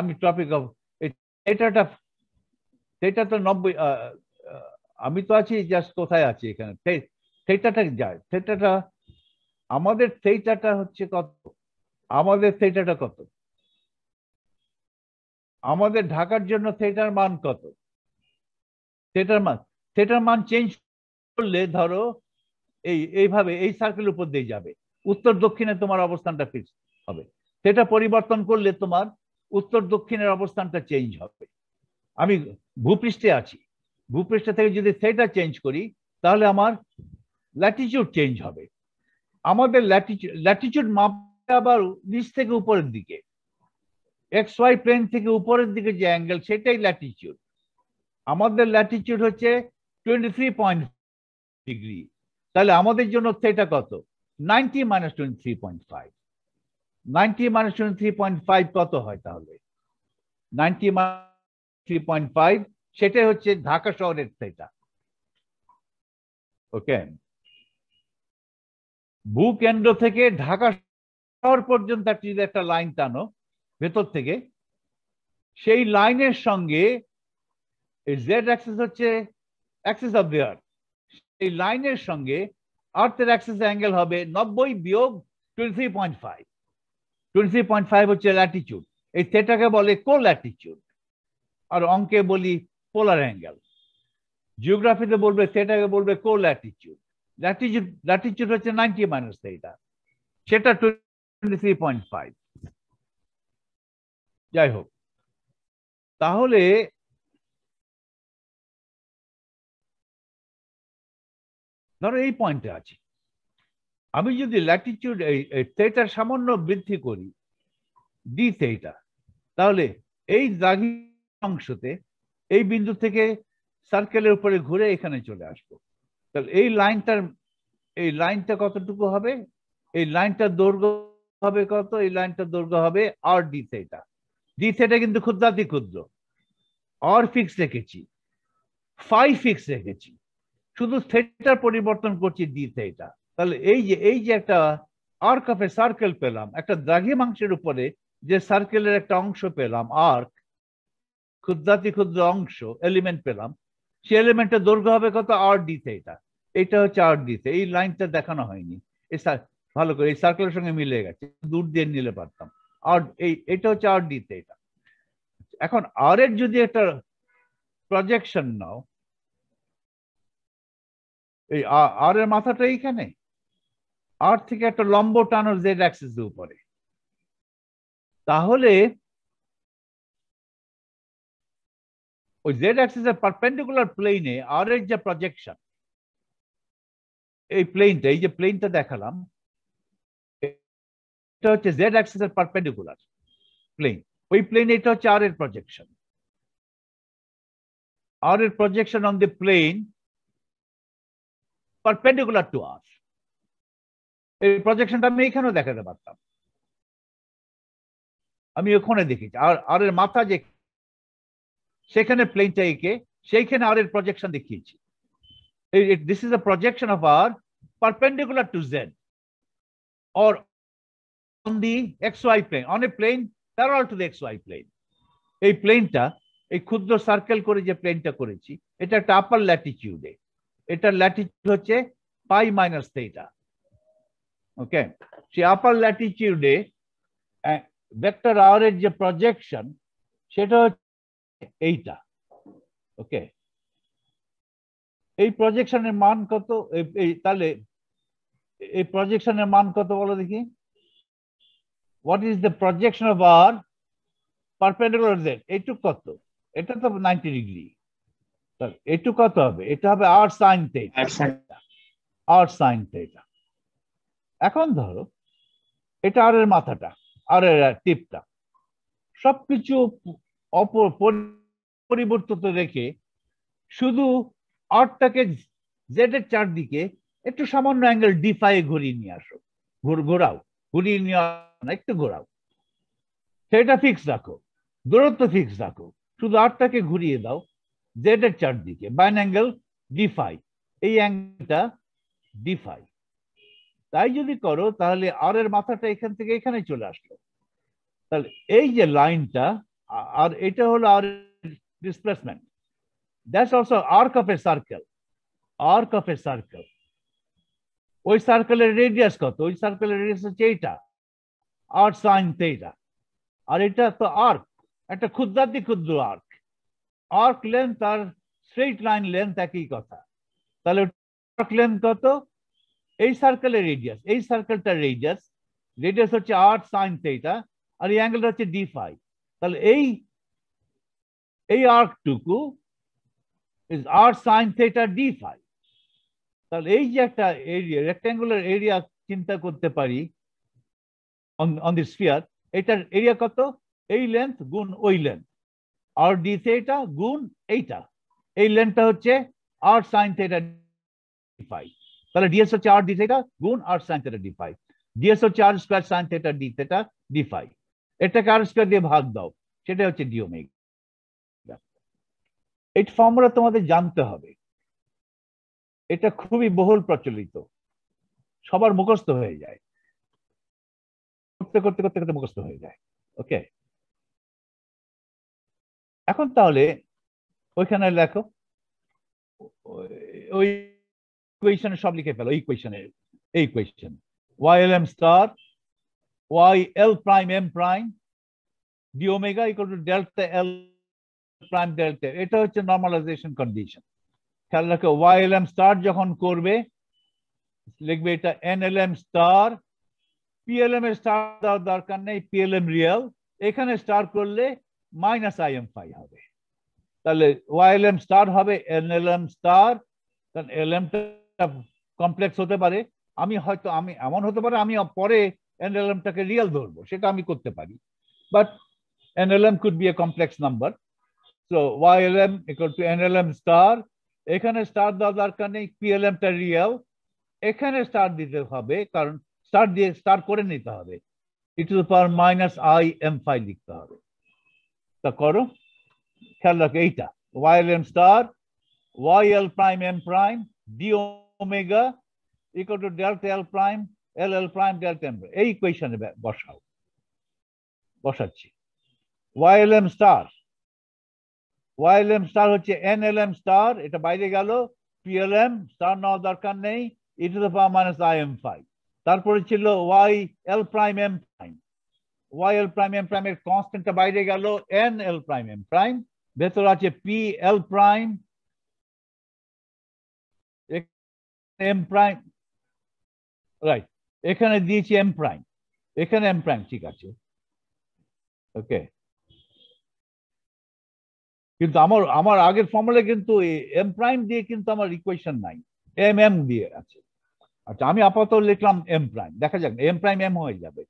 আমি ট্রপিক অফ, সেটা তো 90, আমি তো আছি জাস্ট কোথায় আছি এখানে, থেটাটা যায়, থেটাটা আমাদের, থেটাটা হচ্ছে কত, আমাদের থেটাটা কত, আমাদের ঢাকার জন্য থেটার মান কত? থেটার মান চেঞ্জ করলে ধরো এইভাবে এই সার্কেল উপর দিয়ে যাবে, উত্তর দক্ষিণে তোমার অবস্থানটা ফিক্স হবে। থেটা পরিবর্তন করলে তোমার উত্তর দক্ষিণের অবস্থানটা চেঞ্জ হবে। আমি ভূপৃষ্ঠে আছি, ভূপৃষ্ঠ থেকে যদি থেটা চেঞ্জ করি, তাহলে আমার ল্যাটিটিউড চেঞ্জ হবে। আমাদের ল্যাটিটিউড মাপে আবার নিচ থেকে উপরের দিকে, এক্স ওয়াই প্লেন থেকে উপরের দিকে যে অ্যাঙ্গেল, সেটাই ল্যাটিটিউড। আমাদের ল্যাটিটিউড হচ্ছে 23 ডিগ্রি। তাহলে আমাদের জন্য থেটা কত? 90 - 23.5। 90 - 23.5 কত হয় তাহলে? 90 - 3.5, সেটাই হচ্ছে ঢাকা শহরের থেটা। ওকে, ভূকেন্দ্র থেকে ঢাকা শহর পর্যন্ত যদি একটা লাইন টানো ভেতর থেকে, সেই লাইনের সঙ্গে জেড অ্যাক্সিস হচ্ছে অ্যাক্সিস অফ দি আর্থ, এই লাইনের সঙ্গে আর্থের অ্যাক্সিস অ্যাঙ্গেল হবে 90 বিয়োগ 23.5। 23.5 হচ্ছে ল্যাটিটিউড। এই থেটাকে বলে কোল্যাটিটিউড। আর অঙ্কে বলি পোলার অ্যাঙ্গেল, জিওগ্রাফিতে বলবে সেটাকে বলবে কো ল্যাটিটিউড। ল্যাটিটিউড হচ্ছে 90 মাইনাস থিটা, সেটা 23.5। যাই হোক, তাহলে ধরো এই পয়েন্টে আছি, আমি যদি ল্যাটিটিউড থিটার সামান্য বৃদ্ধি করি ডি থিটা, তাহলে এই দাগি অংশতে এই বিন্দু থেকে সার্কেলের উপরে ঘুরে এখানে চলে আসবো। তাহলে এই লাইনটা কতটুকু হবে? এই লাইনটার দৈর্ঘ্য হবে কত? এই লাইনটার দৈর্ঘ্য হবে আর ডি থিটা। ডি থিটা কিন্তু ক্ষুদ্রাতি ক্ষুদ্র, আর ফিক্স রেখেছি, ফাই ফিক্স রেখেছি, শুধু থিটার পরিবর্তন করছি ডি থিটা। তাহলে এই যে একটা আর্ক অফ এ সার্কেল পেলাম, একটা দ্রাঘিমাংশের উপরে যে সার্কেলের একটা অংশ পেলাম, আর্ক, ক্ষুদ্রাতি ক্ষুদ্র অংশ এলিমেন্ট পেলাম, সেই এলিমেন্টের দৈর্ঘ্য হবে কত? আর ডি থিটা। এটা হচ্ছে আর ডি থিটা। এই লাইনটা দেখানো হয়নি, ভালো করে এই সার্কেলের সঙ্গে মিলে গেছে, দূর দিয়ে নিলে পারতাম। আর এটা হচ্ছে আর ডি থিটা। এখন আর এর যদি একটা প্রজেকশন নাও, এই আর এর মাথাটা এইখানে, আর থেকে একটা লম্ব টানো জেড অ্যাক্সিস এর উপরে, তাহলে ওই জেড অ্যাক্সিস এর পারপেন্ডিকুলার প্লেনে আর এর যে প্রজেকশন, এই যে প্লেনটা দেখালাম, এটা হচ্ছে জেড অ্যাক্সিস এর পারপেন্ডিকুলার প্লেন। ওই প্লেনে এটা হচ্ছে আর এর প্রজেকশন। আর এর projection on the plane perpendicular to r. এই প্রজেকশনটা আমি এখানেও দেখাতে পারতাম, আমি ওখানে দেখেছি। আর এর মাথা যে সেখানে প্লেনটা এঁকে সেইখানে আর এর প্রজেকশন দেখিয়েছি। This is a projection of R perpendicular to Z or on the xy plane, on a plane parallel to the xy plane. এই প্লেনটা, এই ক্ষুদ্র সার্কেল করে যে প্লেনটা করেছি, এটা একটা আপার ল্যাটিটিউডে, এটা ল্যাটিটিউড হচ্ছে পাই মাইনাস থিটা। ওকে, সেই আপার ল্যাটিটিউডে ভেক্টর আর এর যে প্রজেকশন সেটা হচ্ছে এইটা। ওকে, এই প্রজেকশনের মান কত? তাহলে এই প্রজেকশনের মান কত বলো দেখি? What is the projection of R perpendicular to Z? এইটুক কত? এটা তো 90 ডিগ্রি। এইটুক কত হবে? এটা হবে R sin theta। R sin theta। এখন ধরো এটা আর এর মাথাটা, আর এর টিপটা, সবকিছু পরিবর্তিত রেখে শুধু আরটাকে জেড এর চারদিকে একটু সামান্য অ্যাঙ্গেল ডি5 ঘুরিয়ে নিয়ে আসো। ঘোরাও, ঘুরিয়ে নিয়ে একটু ঘোরাও, সেটা ফিক্স রাখো, দূরত্ব ফিক্স রাখো, শুধু আরটাকে ঘুরিয়ে দাও জেড এর চারদিকে বাই অ্যাঙ্গেল ডি5। এই অ্যাঙ্গেলটা ডি5। তাই যদি করো তাহলে আর এর মাথাটা এখান থেকে এখানে চলে আসলো। তাহলে এই যে লাইনটা, আর এটা হলো r displacement, that's also arc of a circle. Arc of a circle, ওই সার্কেলের রেডিয়াস কত? ওই সার্কেলের রেডিয়াস হচ্ছে এইটা, আর সাইন থিটা। আর এটা তো আর্ক, একটা ক্ষুদ্রাতি ক্ষুদ্র আর্ক। আর্ক লেন্থ আর স্ট্রেট লাইন লেন্থ একই কথা। তাহলে আর্ক লেন্থ কত? এই সার্কেলের রেডিয়াস, এই সার্কেলটার রেডিয়াস হচ্ছে আর সাইন থিটা, আর এই অ্যাঙ্গেলটা হচ্ছে ডি5। তাহলে এই আর্কটুকু ইজ আর সাইন থিটা ডি5। তাহলে এই যে একটা এরিয়া, রেক্ট্যাঙ্গুলার এরিয়া চিন্তা করতে পারি অন দি স্ফিয়ার, এটার এরিয়া কত? এই লেন্থ গুণ ওই লেন্থ, আর ডি থিটা গুণ এইটা, এই লেন্থটা হচ্ছে আর সাইন থিটা ডি5। তাহলে ডিএস হচ্ছে আর ডি থিটা গুণ আর সাইন থিটা ডি5। ডিএস হচ্ছে r square sine theta D theta ডি5। এটাকে আর স্কয়ার দিয়ে ভাগ দাও, সেটা হচ্ছে ডি ওমেগা। এই ফর্মুলা তোমাদের জানতে হবে, এটা খুবই বহুল প্রচলিত, সবার মুখস্থ হয়ে যায়, করতে করতে করতে করতে মুখস্থ হয়ে যায়। ওকে, এখন তাহলে ওইখানে লেখো, ওই ইকুয়েশনে সব লিখে ফেলো। এই equation YLM star YL prime M prime d omega equal to delta L prime delta, এটা হচ্ছে নর্মালাইজেশন কন্ডিশন। খেয়াল রাখো ওয়াইএলএম স্টার যখন করবে লিখবে এটা এনএলএম স্টার, পিএলএম এর স্টার দেওয়ার দরকার নেই, পিএলএম রিয়েল, এখানে স্টার করলে মাইনাস আইএম5 হবে। তাহলে ওয়াইএলএম স্টার হবে এনএলএম স্টার, কারণ এলএমটা কমপ্লেক্স হতে পারে, আমি এমন হতে পারে আমি পরে এনএলএমটাকে রিয়েল ধরবো, সেটা আমি করতে পারি, but NLM could be a complex number. So YLM equal to NLM star. এখানে স্টার দেওয়ার দরকার নেই, PLM টা রিয়েল, এখানে স্টার দিতে হবে কারণ স্টার দিয়ে স্টার করে নিতে হবে, e to the power minus IM5 লিখতে হবে। তা করো, খেয়াল রাখো এইটা YLM star YL prime M prime D omega equal to delta L prime LL prime delta M, এই ইকুয়েশনে বসাচ্ছি। YLM star হচ্ছে NLM star, এটা বাইরে গেল, PLM স্টার নেওয়ার দরকার নেই, e to the power minus IM5। তারপরে ছিল YL prime M prime, YL prime M prime এর কনস্ট্যান্টটা বাইরে গেল, NL prime M prime, ভেতর আছে PL prime M prime, right, এখানে দিয়েছি M prime, এখানে M prime, ঠিক আছে, ওকে। কিন্তু আমার আগের ফর্মুলা কিন্তু এম প্রাইম দিয়ে কিন্তু আমার ইকুয়েশন নাই, এম দিয়ে আছে। আচ্ছা আমি আপাতত লিখলাম এম প্রাইম, দেখা যাক এম প্রাইম এম হয়ে যাবে,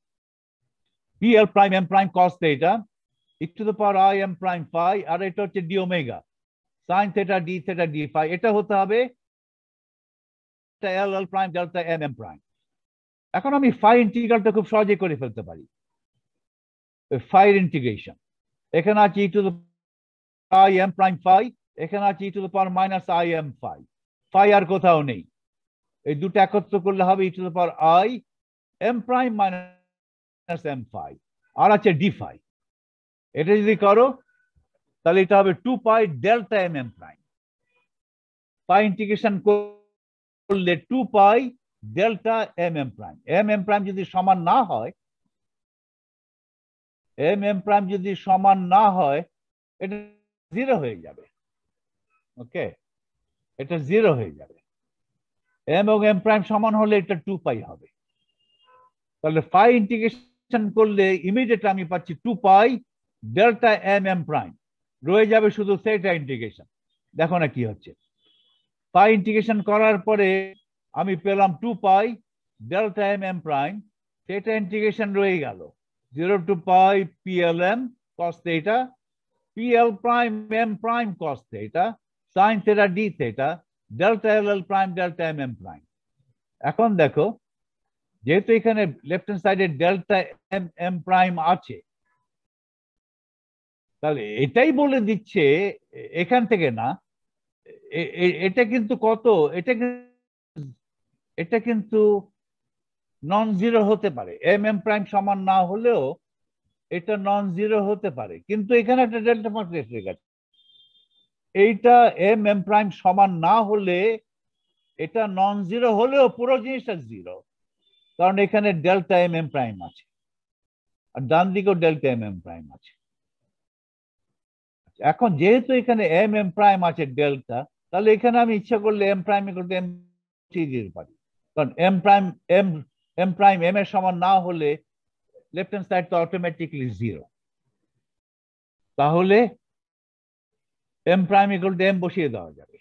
P L prime M prime cos theta E to the power I M prime phi, আর এটা হচ্ছে D omega sine theta D phi, এটা হতে হবে L L prime delta M M prime. এখন আমি ফাই ইন্টিগ্রালটা খুব সহজে করে ফেলতে পারি, ফাইর ইন্টিগ্রেশন, এখানে আছে E to the I m prime phi, এখানে আছে e to the power minus I m phi, phi আর কোথাও নেই, এই দুটো একত্র করলে হবে e to the power I m prime minus m phi, আর আছে d phi। এটা যদি করো তাহলে এটা হবে 2 pi delta m m prime, phi integration করলে 2 pi delta m m prime, m m prime যদি সমান না হয়, m m prime যদি সমান না হয় এটা জিরো হয়ে যাবে, ওকে, এটা জিরো হয়ে যাবে। এম এবং এম প্রাইম সমান হলে এটা 2 পাই হবে, তাহলে ফাই ইন্টিগ্রেশন করলে ইমিডিয়েট আমি পাচ্ছি 2 পাই ডেল্টা এম এম প্রাইম, রয়ে যাবে শুধু সেটা ইন্টিগ্রেশন। দেখো না কি হচ্ছে, ফাই ইন্টিগ্রেশন করার পরে আমি পেলাম 2 পাই ডেল্টা এম এম প্রাইম, সেটা ইন্টিগ্রেশন রয়ে গেল 0 to pi PLM cos theta PL prime M prime cos theta sin theta d theta delta LL prime delta MM prime। এখন দেখো যেহেতু এখানে লেফট হ্যান্ড সাইডে ডেল্টা এম এম প্রাইম আছে, তাহলে এটাই বলে দিচ্ছে এখান থেকে না, এটা কিন্তু কত, এটা কিন্তু নন জিরো হতে পারে, এম এম প্রাইম সমান না হলেও এটা নন জিরো হতে পারে, কিন্তু এখানে একটা ডেল্টা ফাংশন এসে গেছে, এইটা এম এম প্রাইম সমান না হলে এটা নন জিরো হলেও পুরো জিনিসটা জিরো, কারণ এখানে ডেল্টা এম এম প্রাইম আছে আর ডান দিকেও ডেল্টা এম এম প্রাইম আছে। এখন যেহেতু এখানে এম এম প্রাইম আছে ডেল্টা, তাহলে এখানে আমি ইচ্ছা করলে M prime equal to M দিতে পারি, কারণ এম প্রাইম এম এর সমান না হলে লেফট হ্যান্ড সাইড তো অটোমেটিকলি জিরো, তাহলে M prime equal to M বসিয়ে দেওয়া যাবে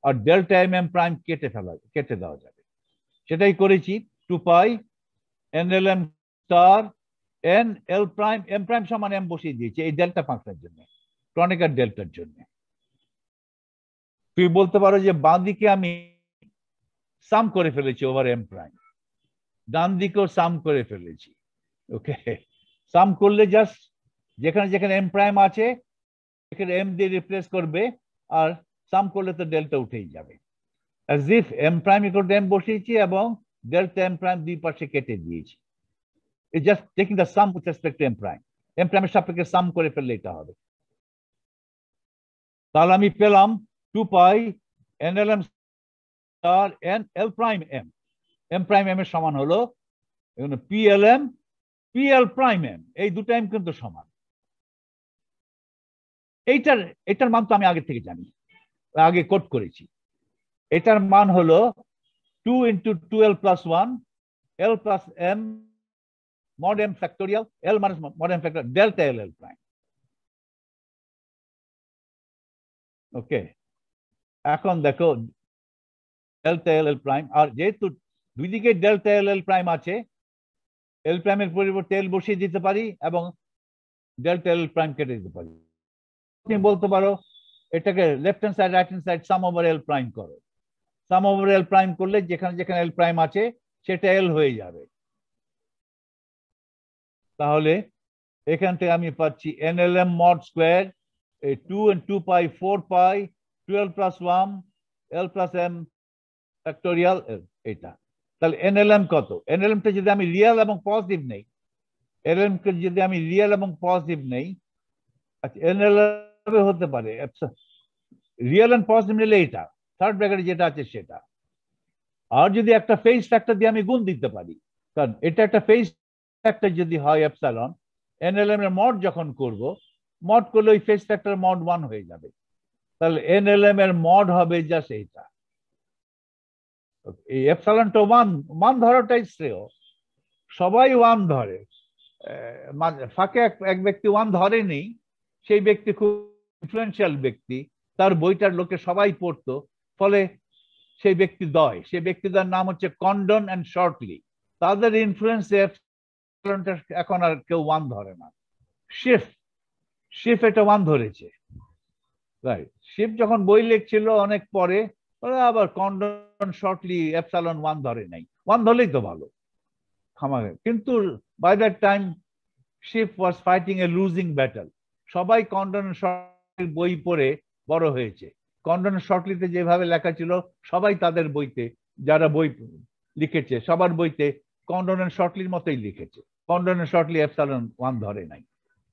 আর ডেল্টা এম এম প্রাইম কেটে দেওয়া যাবে, সেটাই করেছি। 2 pi NLM star N L prime M prime সমান এম বসিয়ে দিয়েছি এই ডেল্টা ফাংশনের জন্য, ক্রনিকার ডেল্টার জন্য। তুই বলতে পারো যে বাঁ দিকে আমি সাম করে ফেলেছি ওভার এম প্রাইম, ডান দিকেও সাম করে ফেলেছি, ওকে। সাম করলে জাস্ট যেখানে যেখানে এম প্রাইম আছে এখানে এম দিয়ে রিপ্লেস করবে, আর সাম করলে তো ডেল্টা উঠেই যাবে, as if m prime equal to m বসিয়েছি এবং delta m prime দুই পাশে কেটে দিয়েছি, it's just taking the sum with respect to m prime, m prime এর সাপেক্ষে সাম করে ফেললে এটা হবে। তাহলে আমি পেলাম 2 pi NLM star n l prime m, m prime m এর সমান হলো PLM PL prime m, এই দুটো m কিন্তু সমান, এটার মান তো আমি আগে থেকে জানি, আগে কোড করেছি। এটার মান হলো 2 × 2l + 1 l + m mod m factorial l minus mod m factorial delta l l prime। ওকে, এখন দেখো ডেল্টা এল এল প্রাইম, আর যেহেতু দুই দিকে ডেল্টা এল এল প্রাইম আছে, এল প্রাইমের পরিবর্তে এল বসিয়ে দিতে পারি এবং ডেল্টা এল প্রাইম কেটে দিতে পারি। তুমি বলতে পারো এটাকে left hand side right hand side sum over L prime করো। সাম ওভার এল প্রাইম করলে যেখানে যেখানে এল প্রাইম আছে সেটা এল হয়ে যাবে। তাহলে এখান থেকে আমি পাচ্ছি NLM mod square 2 × 2 pi 4 pi 12 + 1 l + m factorial এটা। তাহলে NLM কত? NLM টা যদি আমি রিয়েল এবং পজিটিভ নেই, NLM কে যদি আমি রিয়েল এবং পজিটিভ নেই, আচ্ছা NLM হতে পারে রিয়েল এন্ড পজিটিভ নিলে এটা থার্ড ব্র্যাকেটে যেটা আছে সেটা। আর যদি একটা ফেজ ফ্যাক্টর দিয়ে আমি গুণ দিতে পারি, কারণ এটা একটা ফেজ ফ্যাক্টর যদি হয় এপসাইলন, NLM এর মড যখন করব, মড করলে ওই ফেজ ফ্যাক্টর মড 1 হয়ে যাবে। তাহলে NLM এর মড হবে জাস্ট এইটা। এই এপসাইলনটা 1 ধরাটাই শ্রেয়। সবাই 1 ধরে, ফাঁকে এক ব্যক্তি 1 ধরেনি, সেই ব্যক্তি খুব ইনফ্লুয়েন্সিয়াল ব্যক্তি, তার বইটার লোকে সবাই পড়তো, ফলে সেই ব্যক্তি দয়। সেই ব্যক্তিদের নাম হচ্ছে কন্ডন অ্যান্ড শর্টলি। তাদের ইনফ্লুয়েন্সে এখন আর কেউ 1 ধরে না। শিফ এটা 1 ধরেছে, রাইট। শিফ যখন বই লিখছিল অনেক পরে, আবার কন্ডন শর্টলি এপসাইলন 1 ধরে নাই। 1 ধরলেই তো ভালো, খামাগে। কিন্তু by that time chief was fighting a losing battle. সবাই কন্ডন শর্টলি বই পড়ে বড় হয়েছে। কন্ডন শর্টলিতে যেভাবে লেখা ছিল, সবাই তাদের বইতে, যারা বই লিখেছে সবার বইতে কন্ডন শর্টলির মতোই লিখেছে। কন্ডন শর্টলি এপসাইলন 1 ধরে নাই,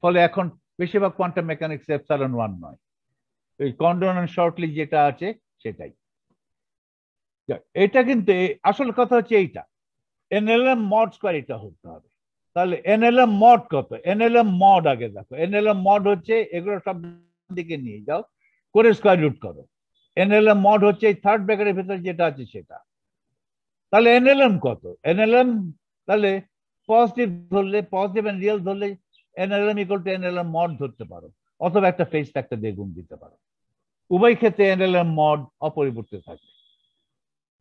ফলে এখন বেশিরভাগ কোয়ান্টাম মেকানিক্স এপসাইলন 1 নয়, এই কন্ডন শর্টলি যেটা আছে সেটাই। এটা কিন্তু আসল কথা হচ্ছে এইটা, NLM mod স্কয়ার এটা হতে হবে। তাহলে NLM mod কত? NLM mod আগে দেখো। NLM mod হচ্ছে এগুলো সব দিকে নিয়ে যাও, করে স্কয়ার রুট করো। NLM mod হচ্ছে এই থার্ড ব্র্যাকেটের ভিতরে যেটা আছে সেটা। তাহলে NLM কত? NLM তাহলে পজিটিভ ধরলে, পজিটিভ এন্ড রিয়েল ধরলে NLM = NLM mod ধরতে পারো, অথবা একটা ফেজ ফ্যাক্টর দিয়ে গুণ দিতে পারো। উভয় ক্ষেত্রে NLM mod অপরিবর্তিত থাকবে।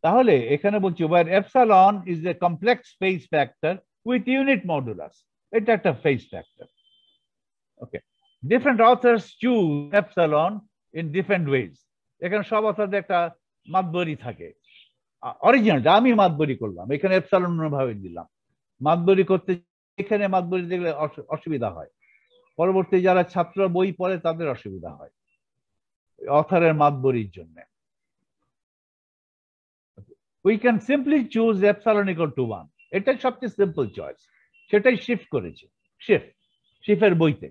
তাহলে এখানে বলছি where epsilon is a complex phase factor with unit modulus, এটা একটা phase factor. Okay, different authors choose epsilon in different ways। এখানে সব অথরদের একটা মাতবরি থাকে। অরিজিনালটা আমি মাতবরি করলাম, এখানে এপসাইলন ভাবে দিলাম। মাতবরি করতে এখানে মাতবরি দেখলে অসুবিধা হয়, পরবর্তী যারা ছাত্র বই পড়ে তাদের অসুবিধা হয় অথরের মাতবরির জন্য। We can simply choose epsilon = 1, এটাই সবচেয়ে সিম্পল চয়েস। সেটাই শিফট করেছে শিফের বইতে,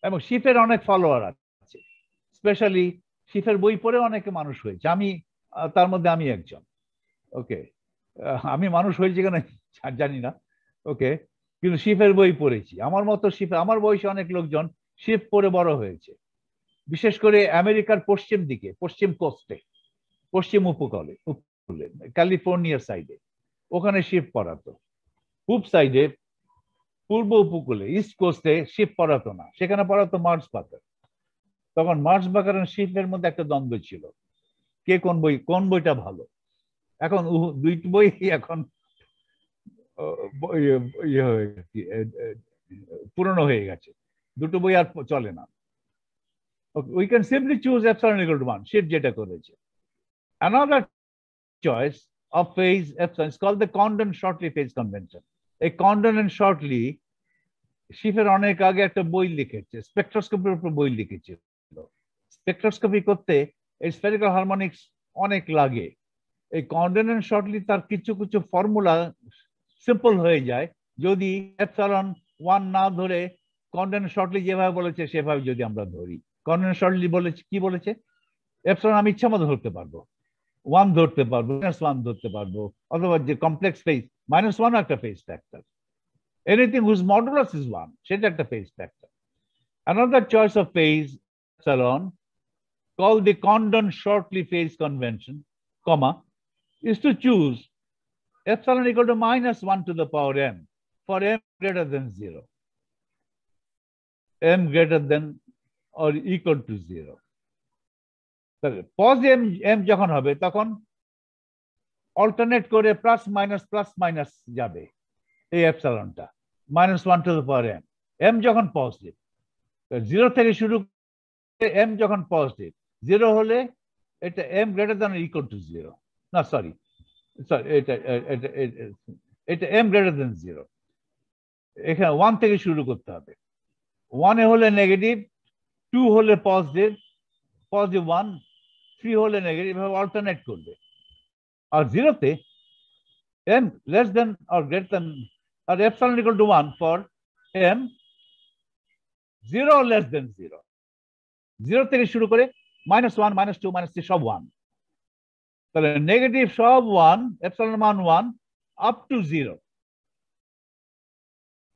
এবং শিফের অনেক ফলোয়ার আছে, স্পেশালি শিফের বই পড়ে অনেকে মানুষ হয়েছে, আমি তার মধ্যে আমি একজন। ওকে, আমি মানুষ হয়েছি কেন জানি না, ওকে, কিন্তু শিফের বই পড়েছি। আমার মতো শিফ, আমার বয়সে অনেক লোকজন শিফ পড়ে বড় হয়েছে, বিশেষ করে আমেরিকার পশ্চিম দিকে, পশ্চিম কোস্টে, পশ্চিম উপকূলে, ক্যালিফোর্নিয়ার সাইডে, ওখানে শিফ পড়াতো। পূব সাইডে, পূর্ব উপকূলে, ইস্ট কোস্টে শিফ পড়াতো না, সেখানে পড়াতো মার্কস বাকার। তখন মার্কস বাকার আর শিফের মধ্যে একটা দ্বন্দ্ব ছিল, কে কোন বইটা ভালো। এখন দুই বই এখন পুরনো হয়ে গেছে, দুটো বই আর চলে না। We can simply choose epsilon = 1, শিফ যেটা করেছে। Another choice of phase epsilon is called the Condon-Shortley phase convention. এই Condon and Shortley শিফের অনেক আগে একটা বই লিখেছে, স্পেকট্রোস্কোপির উপর বই লিখেছে। স্পেকট্রোস্কোপি করতে এই স্ফেরিক্যাল হারমোনিক্স অনেক লাগে। এই Condon and Shortley তার কিছু কিছু ফর্মুলা সিম্পল হয়ে যায় যদি এপসাইলন 1 না ধরে Condon and Shortley যেভাবে বলেছে সেভাবে যদি আমরা ধরি। Condon and Shortley বলেছে কি বলেছে, এপসাইলন আমি ইচ্ছা মতো ধরতে পারবো, 1 ধরতে পারবো, -1 ধরতে পারবো, অথবা যে কমপ্লেক্স ফেজ -1 একটা phase factor. Anything whose modulus is 1, সেটা একটা phase factor. Another choice of phase epsilon, called the Condon shortly phase convention, comma, is to choose epsilon equal to minus 1 to the power m for m greater than 0. M greater than or equal to 0. Positive m যখন হবে তখন অল্টারনেট করে প্লাস মাইনাস যাবে এই এপসাইলনটা -1 two the power m m যখন পজিটিভ 0 থেকে শুরু করে m যখন পজিটিভ 0 হলে এটা m greater than or equal to 0 না সরি এটা m গ্রেটার দ্যান 0 এখানে 1 থেকে শুরু করতে হবে 1 এ হলে নেগেটিভ 2 হলে পজিটিভ 1 3 হলে নেগেটিভ এভাবে অল্টারনেট করবে আর 0 তে m less than or greater than or epsilon equal to 1 for m 0 less than 0 0 থেকে শুরু করে -1 -2 -3 সব 1 তাহলে নেগেটিভ সব 1 epsilon মান 1 up to 0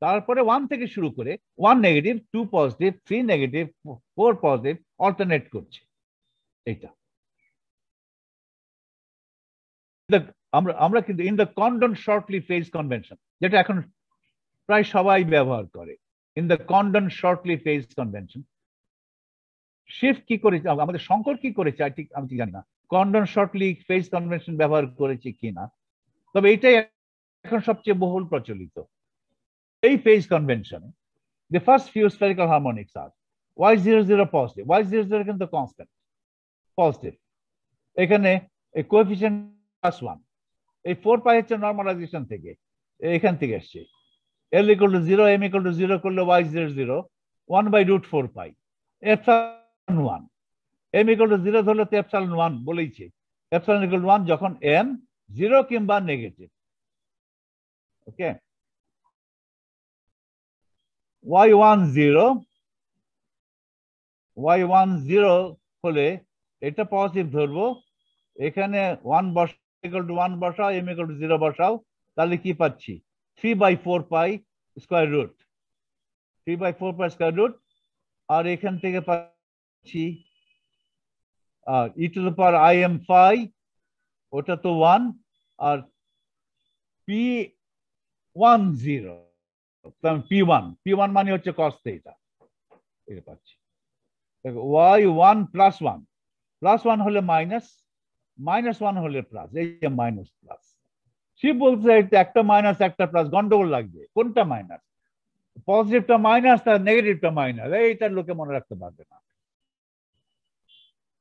তারপরে 1 থেকে শুরু করে 1 negative 2 positive 3 negative 4 positive alternate করছে এটা আমরা কিন্তু in the condone shortly phase convention যেটা এখন প্রায় সবাই ব্যবহার করে in the condone shortly phase convention shift কি করেছে আমাদের শঙ্কর কি করেছে ঠিক আমি ঠিক জানি না কন্ডন শর্টলি ফেজ কনভেনশন ব্যবহার করেছে কিনা তবে এটাই এখন সবচেয়ে বহুল প্রচলিত এই phase কনভেনশনে the first few spherical harmonics are y00 positive y00 কিন্তু constant positive এখানে এই কোএফিশিয়েন্ট +1 এই 4 পাই হচ্ছে নরমালাইজেশন থেকে এখান থেকে আসছে l = 0 m = 0 করলে y00 1/√4 পাই epsilon 1 m = 0 ধরলে তো epsilon 1 বলেইছে epsilon = 1 যখন m 0 কিংবা নেগেটিভ ওকে y10 হলে এটা পজিটিভ ধরবো এখানে 1 বসাও m = 0 বসাও তাহলে কি পাচ্ছি 3/4 pi square root 3/4 pi square root আর এখান থেকে পাচ্ছি e to the power im phi ওটা তো 1 আর p10 p1 মানে হচ্ছে cos theta এটা পাচ্ছি y1 + 1 হলে মাইনাস -1 হলে প্লাস এই যে মাইনাস প্লাস সে বলছে একটা মাইনাস একটা প্লাস গন্ডগোল লাগবে কোনটা মাইনাস পজিটিভটা মাইনাস আর নেগেটিভটা মাইনাস এইটা লোকে মনে রাখতে পারবে না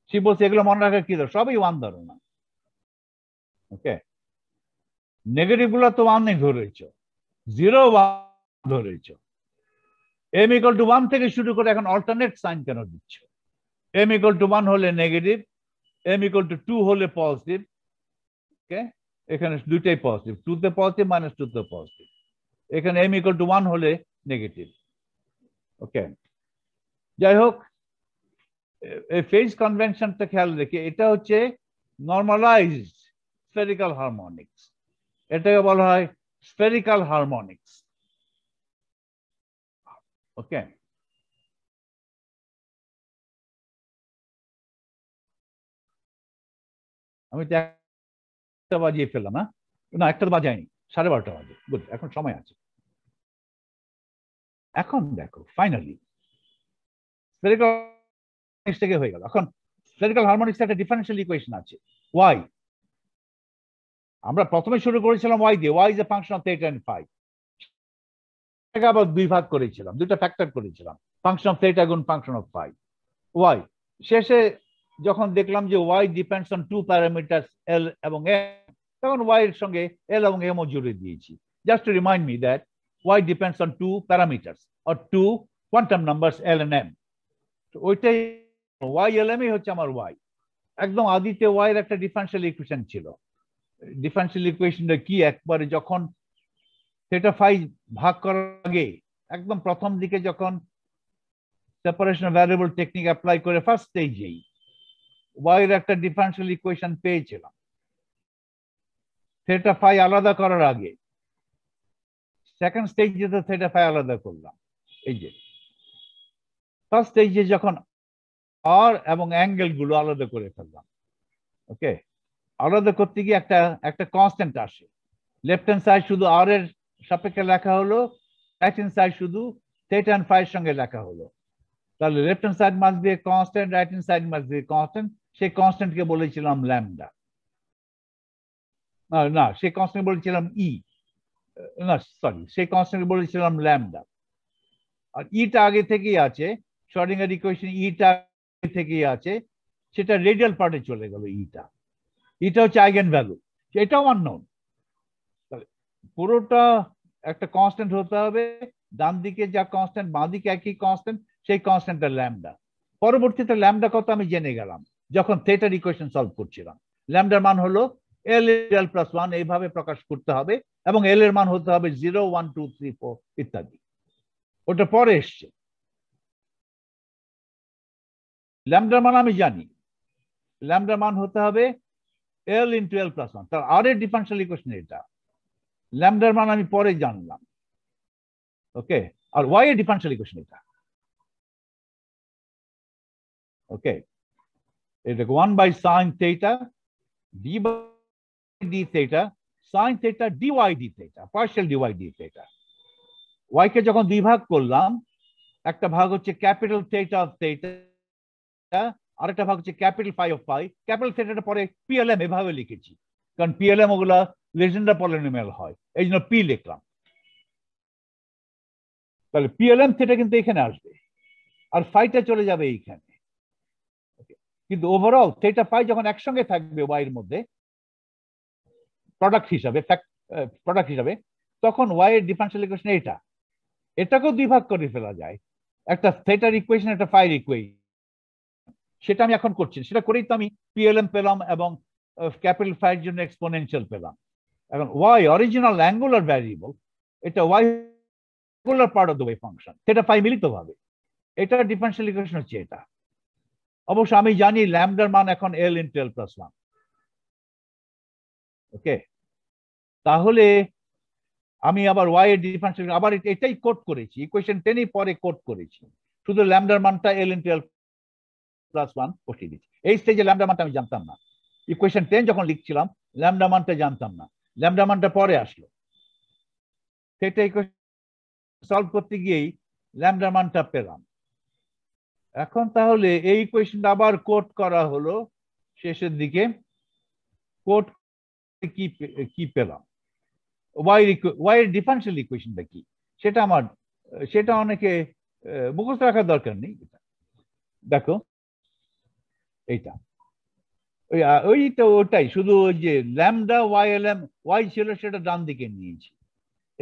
সে বলছে এগুলো মনে রাখার কি দরকার সবই 1 ধরো না ওকে নেগেটিভ গুলো তো 1 নেই ধরেছো 0 1 ধরেছো m = 1 থেকে শুরু করে এখন অল্টারনেট সাইন কেন দিচ্ছ m = 1 হলে নেগেটিভ m = 2 হলে পজিটিভ ওকে এখানে দুইটাই পজিটিভ 2 তে পজিটিভ -2 তে পজিটিভ এখানে m = 1 হলে নেগেটিভ ওকে যাই হোক এই ফেজ কনভেনশনটা খেয়াল রেখে এটা হচ্ছে নরমালাইজড স্ফেরিক্যাল হারমোনিক্স এটাকে বলা হয় স্ফেরিক্যাল হারমোনিক্স ওকে আমি তো একটা বাজিয়ে ফেললাম না একটা বাজায়নি 12:30 বাজে গুড এখন সময় আছে এখন দেখো ফাইনালি স্ফেরিক্যাল হারমোনিক্স থেকে হয়ে গেল এখন স্ফেরিক্যাল হারমোনিক্স একটা ডিফারেনশিয়াল ইকুয়েশন আছে y আমরা প্রথমে শুরু করেছিলাম y দিয়ে y is a function of theta and phi এটাকে আবার দুই ভাগ করেছিলাম দুটো ফ্যাক্টর করেছিলাম ফাংশন অফ থিটা গুণ ফাংশন অফ ফাই y শেষে যখন দেখলাম যে y depends on two parameters l এবং m তখন y এর সঙ্গে l এবং m ও জুড়ে দিয়েছি just to remind me that y depends on two parameters or two quantum numbers l and m ওইটাই y l m হচ্ছে আমার y একদম আদিতে y এর একটা ডিফারেনশিয়াল ইকুয়েশন ছিল ডিফারেনশিয়াল ইকুয়েশনটা কি একবারে যখন থিটা ফাই ভাগ করার আগে একদম প্রথম দিকে যখন separation of variable technique apply করে ফার্স্ট স্টেজেই y এর একটা ডিফারেনশিয়াল ইকুয়েশন পেয়েছিলাম থিটা ফাই আলাদা করার আগে সেকেন্ড স্টেজে তো থিটা ফাই আলাদা করলাম এই যে ফার্স্ট স্টেজে যখন আর এবং অ্যাঙ্গেল গুলো আলাদা করে ফেললাম। ওকে, আলাদা করতে গিয়ে একটা কনস্ট্যান্ট আসে। লেফট হ্যান্ড সাইড শুধু আর এর সাপেক্ষে লেখা হলো, রাইট হ্যান্ড সাইড শুধু থিটা এন্ড ফাই এর সঙ্গে লেখা হলো। তাহলে left hand side must B a constant, right hand side must B a constant. সেই কনস্ট্যান্টকে বলেছিলাম ল্যামডা। না, সেই কনস্ট্যান্ট বলেছিলাম ই, না সরি, সেই কনস্ট্যান্ট বলেছিলাম ল্যামডা। আর ইটা আগে থেকেই আছে, শ্রোডিঙ্গার ইকুয়েশন ইটা আগে থেকেই আছে, সেটা রেডিয়াল পার্টে চলে গেল। ইটা হচ্ছে আইগেন ভ্যালু, এটাও আননোন। পুরোটা একটা কনস্ট্যান্ট হতে হবে, ডান দিকে যা কনস্ট্যান্ট বাঁ দিকে একই কনস্ট্যান্ট, সেই কনস্ট্যান্টটা ল্যামডা। পরবর্তীতে ল্যামডা কত আমি জেনে গেলাম যখন থেটার ইকুয়েশন সলভ করছিলাম। ল্যামডার মান হলো এল প্লাস 1, এইভাবে প্রকাশ করতে হবে, এবং এল এর মান হতে হবে 0, 1, 2, 3, 4 ইত্যাদি। ওটা পরে এসছে। ল্যামডার মান আমি জানি, ল্যামডার মান হতে হবে এল ইন্টু এল প্লাস 1। তার আর এর ডিফারেন্সিয়াল ইকুয়েশন এটা। ল্যামডার মান আমি পরে জানলাম। ওকে, আর ওয়াই এর ডিফারেন্সিয়াল ইকুয়েশন এটা। ওকে, এটা 1 by sine theta D by D theta sine theta DY D theta, partial DY D theta. Y কে যখন দুই ভাগ করলাম, একটা ভাগ হচ্ছে ক্যাপিটাল থিটা অফ থিটা, আরেকটা ভাগ হচ্ছে capital phi of phi. Capital থিটাটা পরে পিএলএম এভাবে লিখেছি, কারণ পিএলএম ওগুলা লেজেন্ডার পলিনোমিয়াল হয়, এই জন্য পি লিখলাম। তাহলে পিএলএম থিটা কিন্তু এখানে আসবে, আর ফাইটা চলে যাবে এইখানে। কিন্তু ওভারঅল থিটা ফাই যখন একসঙ্গে থাকবে ওয়াই এর মধ্যে প্রোডাক্ট হিসাবে, তখন ওয়াই এর ডিফারেন্সিয়াল ইকুয়েশন এটা। এটাকেও দুই ভাগ করে ফেলা যায়, একটা থিটার ইকুয়েশন, একটা ফাইয়ের ইকুয়েশন। সেটা আমি এখন করছি, সেটা করেই তো আমি পিএলএম পেলাম এবং ক্যাপিটাল ফাইয়ের জন্য এক্সপোনেনশিয়াল পেলাম। এখন ওয়াই অরিজিনাল অ্যাঙ্গুলার ভ্যারিয়েবল, এটা Y angular part of the wave function, theta phi মিলিত ভাবে। এটার ডিফারেন্সিয়াল ইকুয়েশন হচ্ছে এটা। অবশ্য আমি জানি ল্যামডার মান এখন এল ইন্টু এল প্লাস 1। ওকে, তাহলে আমি আবার ওয়াই এর ডিফারেন্সিয়াল আবার এটাই কোড করেছি, ইকুয়েশন 10 পরে কোড করেছি, শুধু ল্যামডার মানটা এল ইন্টু এল প্লাস 1 বসিয়ে দিচ্ছি। এই স্টেজে ল্যামডা মানটা আমি জানতাম না, ইকুয়েশন 10 যখন লিখছিলাম ল্যামডা মানটা জানতাম না, ল্যামডা মানটা পরে আসলো। সেটা ইকুয়েশন সলভ করতে গিয়েই ল্যামডা মানটা পেলাম। এখন তাহলে এই ইকুয়েশনটা আবার কোড করা হলো শেষের দিকে। কোড কি পেলাম, ওয়াই এর ডিফারেন্সিয়াল ইকুয়েশনটা কি, সেটা অনেকে মুখস্থ রাখার দরকার নেই। দেখো এইটা, ওইটা ওটাই, শুধু ওই যে lambda Y L M Y ছিল সেটা ডান দিকে নিয়েছি,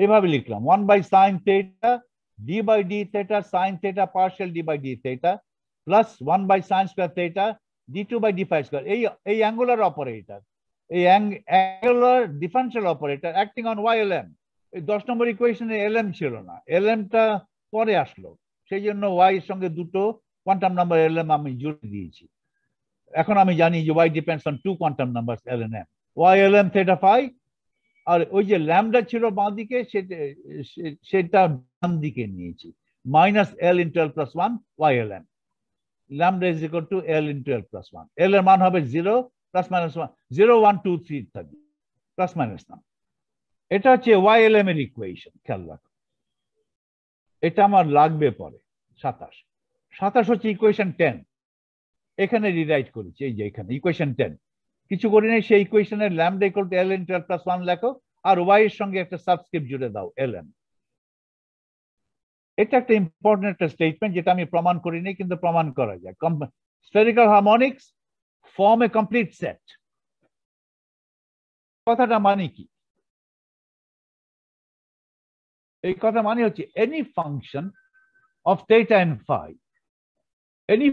এইভাবে লিখলাম 1 by sine theta D by D theta sine theta partial D by D theta plus 1 by sine square theta d2 by d phi square. এই অ্যাঙ্গুলার অপারেটর, এই angular differential operator acting on Y L M. এই 10 নম্বর ইকুয়েশনে এল এম ছিল না, এল এমটা পরে আসলো, সেই জন্য ওয়াই এর সঙ্গে দুটো কোয়ান্টাম নাম্বার এল এম আমি জুড়ে দিয়েছি। এখন আমি জানি যে Y depends on two quantum number L N M, Y L M theta phi. আর ওই যে ল্যামডা ছিল বাঁ দিকে, সেটা ডান দিকে নিয়েছি, minus L into L plus 1 Y L M. Lambda is equal to L into L plus 1। L এর মান হবে 0, প্লাস মাইনাস 1, 0, 1, 2, 3 ইত্যাদি, প্লাস মাইনাস না। এটা হচ্ছে ওয়াই এল এম এর ইকুয়েশন, খেয়াল রাখো। এটা আমার লাগবে পরে 27 হচ্ছে ইকুয়েশন 10, এখানে রিরাইট করেছি। এই যে এখানে ইকুয়েশন 10 কিছু করি নাই, সেই ইকুয়েশনের lambda equal to L into L plus 1 লেখো, আর ওয়াই এর সঙ্গে একটা সাবস্ক্রিপ্ট জুড়ে দাও এল এম। এটা একটা ইম্পর্টেন্ট একটা স্টেটমেন্ট, যেটা আমি প্রমাণ করিনি, কিন্তু প্রমাণ করা যায়। Spherical harmonics form a complete set. কথাটা মানে কি? এই কথা মানে হচ্ছে any function of theta and phi, any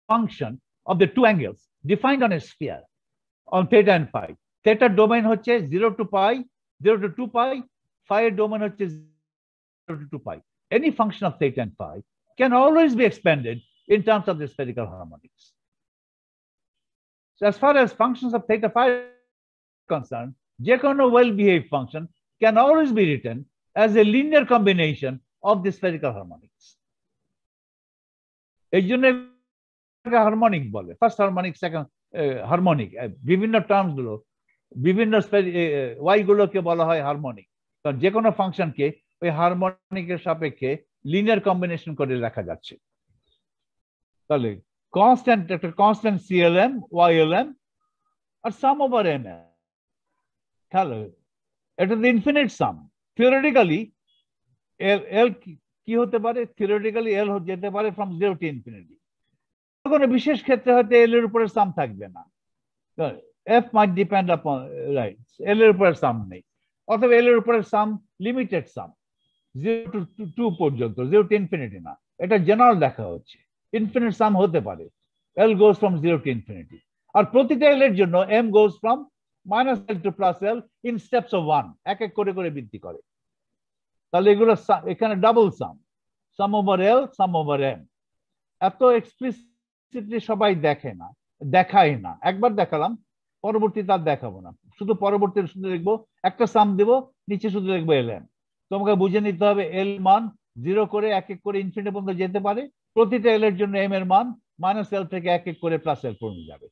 function of the two angles defined on a sphere on theta and phi. Theta domain হচ্ছে 0 to pi, 0 to 2 pi, phi এর domain হচ্ছে 0 to 2 pi. Any function of theta and phi can always be expanded in terms of the spherical harmonics. So as far as functions of theta phi are concerned, যে কোনো well-behaved function can always be written as a linear combination of the spherical harmonics. এই জন্য হারমোনিক বলে, ফার্স্ট হারমোনিক, সেকেন্ড হারমোনিক, বিভিন্ন টার্মস গুলো, বিভিন্ন ওয়াই গুলোকে বলা হয় হারমোনিক। কারণ যে কোনো ফাংশনকে ওই হারমোনিকের সাপেক্ষে লিনিয়ার কম্বিনেশন করে রাখা যাচ্ছে। তাহলে কনস্ট্যান্ট, একটা কনস্ট্যান্ট সিএলএম ওয়াইএলএম আর সাম ওভার এম, তাহলে এটা তো ইনফিনিট সাম। থিওরিটিক্যালি এল কি হতে পারে, থিওরিটিক্যালি এল যেতে পারে ফ্রম 0 to ইনফিনিটি। কোনো বিশেষ ক্ষেত্রে হয়তো এল এর উপরে সাম থাকবে না, এফ মাইট ডিপেন্ড আপন, রাইট, এল এর উপরে সাম নেই, অথবা এল এর উপরে সাম লিমিটেড সাম 0 to 2 পর্যন্ত, 0 to ইনফিনিটি না। এটা জেনারেল দেখা হচ্ছে, ইনফিনিট সাম হতে পারে, L goes from 0 to infinity. আর প্রতিটা এল এর জন্য M goes from -L to +L in steps of 1, এক এক করে করে বৃদ্ধি করে। তাহলে এগুলো এখানে ডাবল সাম, সাম ওভার এল, সাম ওভার এম। এত এক্সপ্লিসিটলি সবাই দেখায় না। একবার দেখালাম, পরবর্তীতে আর দেখাবো না, শুধু পরবর্তীতে শুধু দেখবো একটা সাম দেবো, নিচে শুধু দেখবো এল এম। তোমাকে বুঝে নিতে হবে এল মান 0 করে এক এক করে ইনফিনিটি পর্যন্ত যেতে পারে, প্রতিটা এল এর জন্য এম এর মান -L থেকে এক এক করে +L পর্যন্ত যাবে।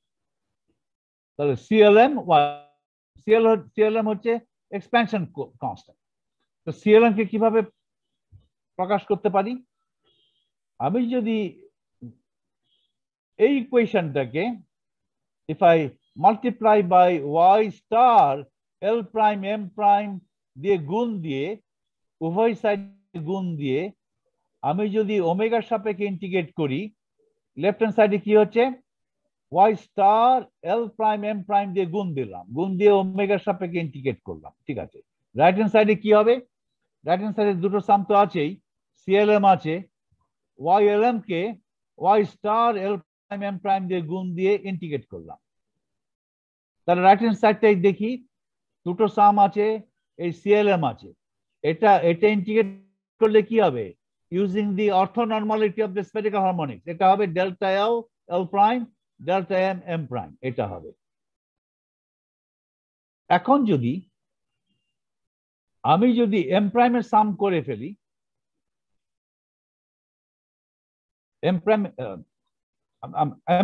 তাহলে সিএলএম হচ্ছে এক্সপ্যানশন কনস্ট্যান্ট। তো সিএলএম কে কিভাবে প্রকাশ করতে পারি? আমি যদি এই ইকুয়েশনটাকে if I multiply by y star L prime M prime দিয়ে গুণ দিয়ে, উভয় সাইড গুণ দিয়ে আমি যদি ওমেগার সাপেক্ষে ইন্টিগ্রেট করি, লেফট হ্যান্ড সাইডে কি হচ্ছে, y star L prime M prime দিয়ে গুণ দিলাম, গুণ দিয়ে ওমেগার সাপেক্ষে ইন্টিগ্রেট করলাম, ঠিক আছে। রাইট হ্যান্ড সাইডে কি হবে, রাইট হ্যান্ড সাইডে দুটো সাম তো আছেই, সিএলএম আছে, ওয়াইএলএম কে y star L prime M prime দিয়ে গুণ দিয়ে ইন্টিগ্রেট করলাম। তাহলে রাইট হ্যান্ড সাইডটাই দেখি, দুটো সাম আছে, এই সিএলএম আছে, এটা ইন্টিগ্রেট করলে কি হবে, using the orthonormality of the spherical harmonics, এটা হবে delta L L prime delta M M prime, এটা হবে। এখন আমি যদি এম প্রাইমের সাম করে ফেলি, এম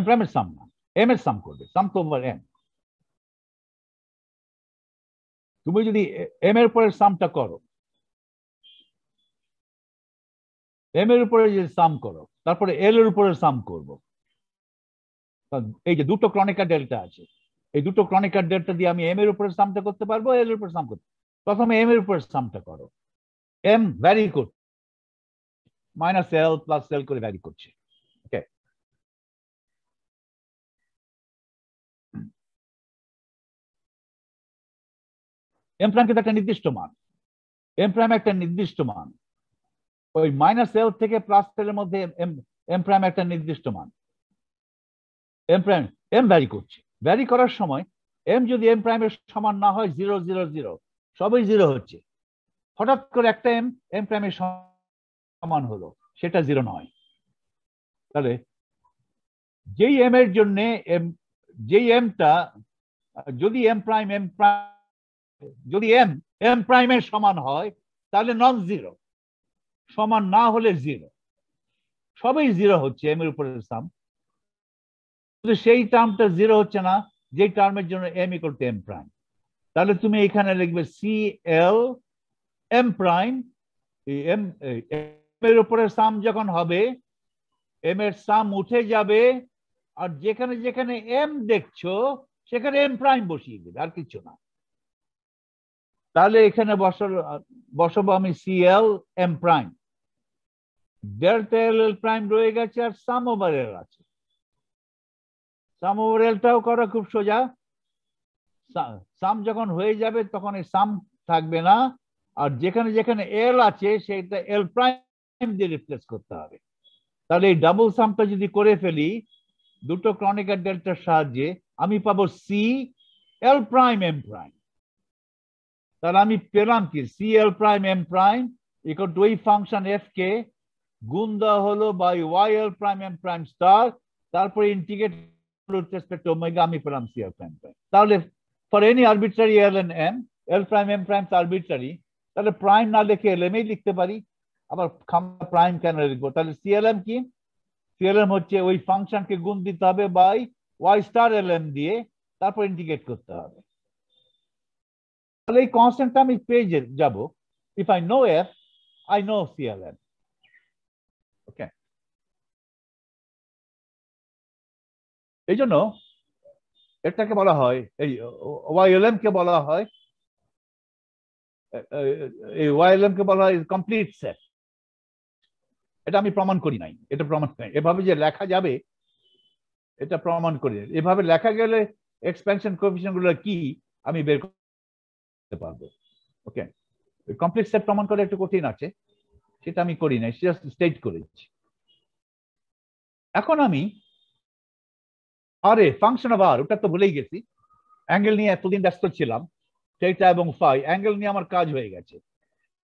প্রাইমের সাম না, এম এর সাম করবে, সাম তো ওভার এম। তুমি যদি এম এর উপরে সামটা করো, এম এর উপরে যে সাম করো, তারপরে এল এর উপরে সাম করবো, এই যে দুটো ক্রনিকার ডেল্টা আছে, এই দুটো ক্রনিকার ডেল্টা দিয়ে আমি এম এর উপরে সামটা করতে পারবো, এল এর উপরে সাম করতে। প্রথমে এম এর উপরে সামটা করো, এম ভ্যারি করছে, -L +L করে ভ্যারি করছে, ওকে। এম প্রাইম কিন্তু একটা নির্দিষ্ট মান, এম প্রাইম একটা নির্দিষ্ট মান, ওই -L থেকে +L এর মধ্যে এম প্রাইম একটা নির্দিষ্ট মান, এম প্রাইম এম ভ্যারি করছে। ভ্যারি করার সময় এম যদি এম প্রাইমের সমান না হয়, 0 0 0 সবই 0 হচ্ছে, হঠাৎ করে একটা এম প্রাইমের সমান হলো, সেটা 0 নয়। তাহলে যেই এম এর জন্য যেই এমটা, যদি এম প্রাইমের সমান হয় তাহলে নন জিরো, সমান না হলে 0, সবই 0 হচ্ছে এম এর উপরে সাম, সেই টার্মটা 0 হচ্ছে না, যে টার্মের জন্য M equal to M prime. তাহলে তুমি এখানে লিখবে C L M prime, M এর উপরে সাম যখন হবে, এম এর সাম উঠে যাবে, আর যেখানে যেখানে এম দেখছো সেখানে এম প্রাইম বসিয়ে দেবে, আর কিছু না। তাহলে এখানে বসাবো আমি C L M prime, delta L L prime রয়ে গেছে, আর সাম ওভার এল আছে। সাম ওভার এলটাও করা খুব সোজা, সাম যখন হয়ে যাবে তখন এই সাম থাকবে না, আর যেখানে যেখানে এল আছে সেটা এল প্রাইম দিয়ে রিপ্লেস করতে হবে। তাহলে এই ডাবল সামটা যদি করে ফেলি দুটো ক্রনিকার ডেল্টার সাহায্যে, আমি পাবো C L prime M prime. তাহলে আমি পেলাম কি, C L prime M prime equal to ওই ফাংশন এফ কে গুণ দেওয়া হলো by Y L prime M prime star, তারপরে integrate with respect to omega, আমি পেলাম সি এল প্রাইম প্রাইম। তাহলে for any arbitrary L and M, L prime M prime arbitrary, তাহলে প্রাইম না লিখে এল এম এই লিখতে পারি, আবার প্রাইম কেন লিখবো? তাহলে সিএলএম কি, সিএলএম হচ্ছে ওই ফাংশনকে গুণ দিতে হবে বাই ওয়াই স্টার এলএম দিয়ে, তারপর ইন্টিগ্রেট করতে হবে। তাহলে এই কনস্ট্যান্টটা আমি পেয়ে যাব। If I know F, I know CLM. Okay, এই জন্য এটাকে বলা হয়, এই ওয়াইএলএম কে বলা হয়, এই ওয়াইএলএম কে বলা হয় কমপ্লিট সেট। এটা আমি প্রমাণ করি নাই, এটা প্রমাণ নাই এভাবে যে লেখা যাবে, এটা প্রমাণ করি। এভাবে লেখা গেলে এক্সপেনশন কোএফিসিয়েন্ট গুলো কি আমি বের করতে পারবো। ওকে, কমপ্লিট সেট প্রমাণ করা একটু কঠিন আছে, সেটা আমি করি নাই, জাস্ট স্টেট করেছি। এখন আমি আরে ফাংশন অফ আর, ওটা তো ভুলেই গেছি। অ্যাঙ্গেল নিয়ে এতদিন ব্যস্ত ছিলাম, থিটা এবং ফাই, অ্যাঙ্গেল নিয়ে আমার কাজ হয়ে গেছে।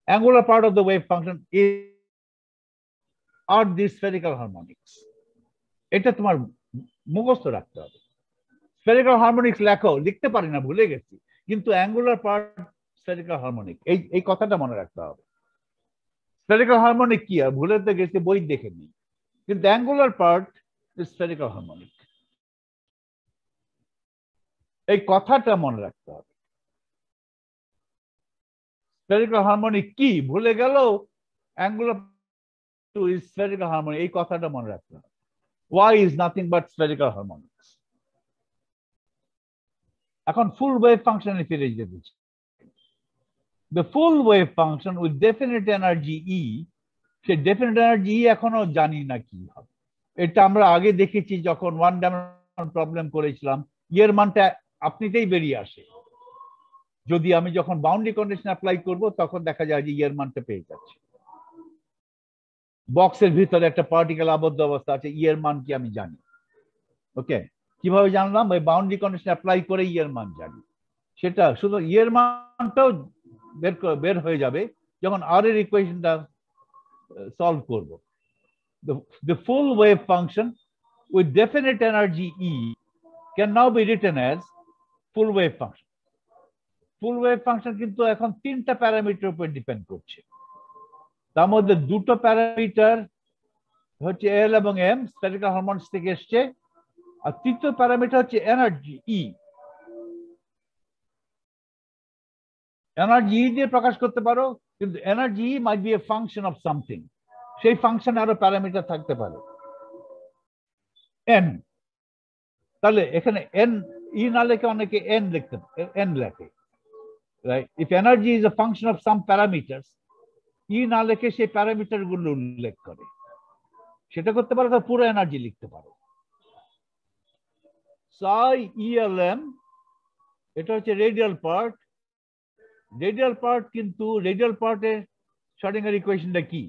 Angular part of the wave function আর দি স্ফেরিক্যাল হারমোনিক্স। এটা তোমার মুখস্থ রাখতে হবে। স্ফেরিক্যাল হারমোনিক্স লেখো, লিখতে পারি না, ভুলে গেছি, কিন্তু অ্যাঙ্গুলার পার্ট স্ফেরিক্যাল হারমোনিক, এই কথাটা মনে রাখতে হবে। স্ফেরিক্যাল হারমোনিক কি আর ভুলে তো গেছি, বই দেখে নিই, কিন্তু অ্যাঙ্গুলার পার্ট স্ফেরিক্যাল হারমোনিক, এই কথাটা মনে রাখতে হবে। স্ফেরিক্যাল হারমোনিক কি ভুলে গেল, অ্যাঙ্গুলার টু স্ফেরিক্যাল হারমোনিক, এই কথাটা মনে রাখতে হবে। Y is nothing but spherical harmonics. এখন ফুল ওয়েভ ফাংশনে ফিরে যেতে চাই। The full wave function with definite energy E, say definite energy E এখনো জানি না কি হবে। এটা আমরা আগে দেখেছি যখন ওয়ান ডাইমেনশন প্রবলেম করেছিলাম, এর মানটা আপনিতেই বেরিয়ে আসে। যদি আমি যখন বাউন্ডারি কন্ডিশন অ্যাপ্লাই করব, তখন দেখা যায় যে এর মানটা পেয়ে যাচ্ছে। বক্সের ভিতরে একটা পার্টিকেল আবদ্ধ অবস্থা আছে, এর মান কি আমি জানি। ওকে, কিভাবে জানলাম? ওই বাউন্ডারি কন্ডিশন অ্যাপ্লাই করে এর মান জানি। সেটা শুধু এর মানটাও বের হয়ে যাবে যখন আর এর ইকুয়েশনটা সলভ করব। The full wave function with definite energy E can now be written as full wave function. Full wave function কিন্তু এখন তিনটা প্যারামিটার উপর ডিপেন্ড করছে। তার মধ্যে দুটো প্যারামিটার হচ্ছে এল এবং এম, স্ফেরিক্যাল হারমোনিক্স থেকে এসছে, আর তৃতীয় প্যারামিটার হচ্ছে এনার্জি ই। এনার্জি ই দিয়ে প্রকাশ করতে পারো, কিন্তু energy E might B A function of something, সেই ফাংশনে আরো প্যারামিটার থাকতে পারে এন। তাহলে এখানে এন ই না লেখে অনেকে এন লিখতে, এন লেখে, right? If energy is a function of some parameters, E না লেখে সেই প্যারামিটার গুলো উল্লেখ করে, সেটা করতে পারো। তো পুরো এনার্জি লিখতে পারো। সাই ইএলএম, এটা হচ্ছে রেডিয়াল পার্ট। রেডিয়াল পার্ট, কিন্তু রেডিয়াল পার্টের শ্রোডিঙ্গার ইকুয়েশনটা কি?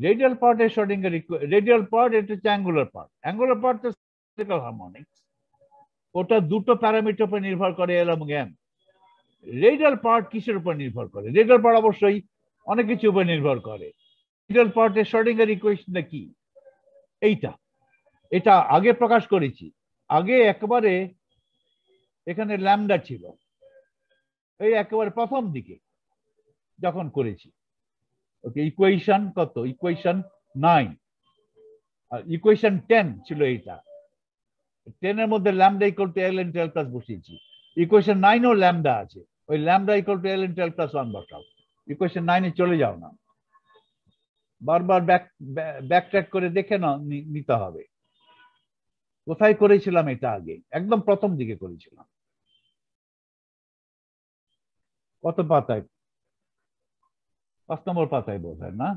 রেডিয়াল পার্টের শ্রোডিঙ্গার রেডিয়াল পার্ট, এটা হচ্ছে অ্যাঙ্গুলার পার্ট। অ্যাঙ্গুলার পার্ট তো স্ফেরিক্যাল হারমোনিক্স, ওটা দুটো প্যারামিটার উপর নির্ভর করে, এল এবং এম। রেডিয়াল পার্ট কিসের উপর নির্ভর করে? রেডিয়াল পার্ট অবশ্যই অনেক কিছু উপর নির্ভর করে। রেডিয়াল পার্টের শ্রোডিঙ্গার ইকুয়েশনটা কি? এইটা, এটা আগে প্রকাশ করেছি। আগে একেবারে এখানে ল্যামডা ছিল, এই একেবারে প্রথম দিকে যখন করেছি। ওকে, ইকুয়েশন কত? ইকুয়েশন 9 আর ইকুয়েশন 10 ছিল। এইটা 10 এর মধ্যে lambda equal to L into L plus বসিয়েছি। ইকুয়েশন 9 ও ল্যামডা আছে, ওই lambda equal to L into L plus 1 বসাও। ইকুয়েশন 9 এ চলে যাও না, বারবার ব্যাক ট্র্যাক করে দেখে নিতে হবে কোথায় করেছিলাম এটা। আগে একদম প্রথম দিকে করেছিলাম। কত পাতায়? 5 নম্বর পাতায় বোধ হয় না?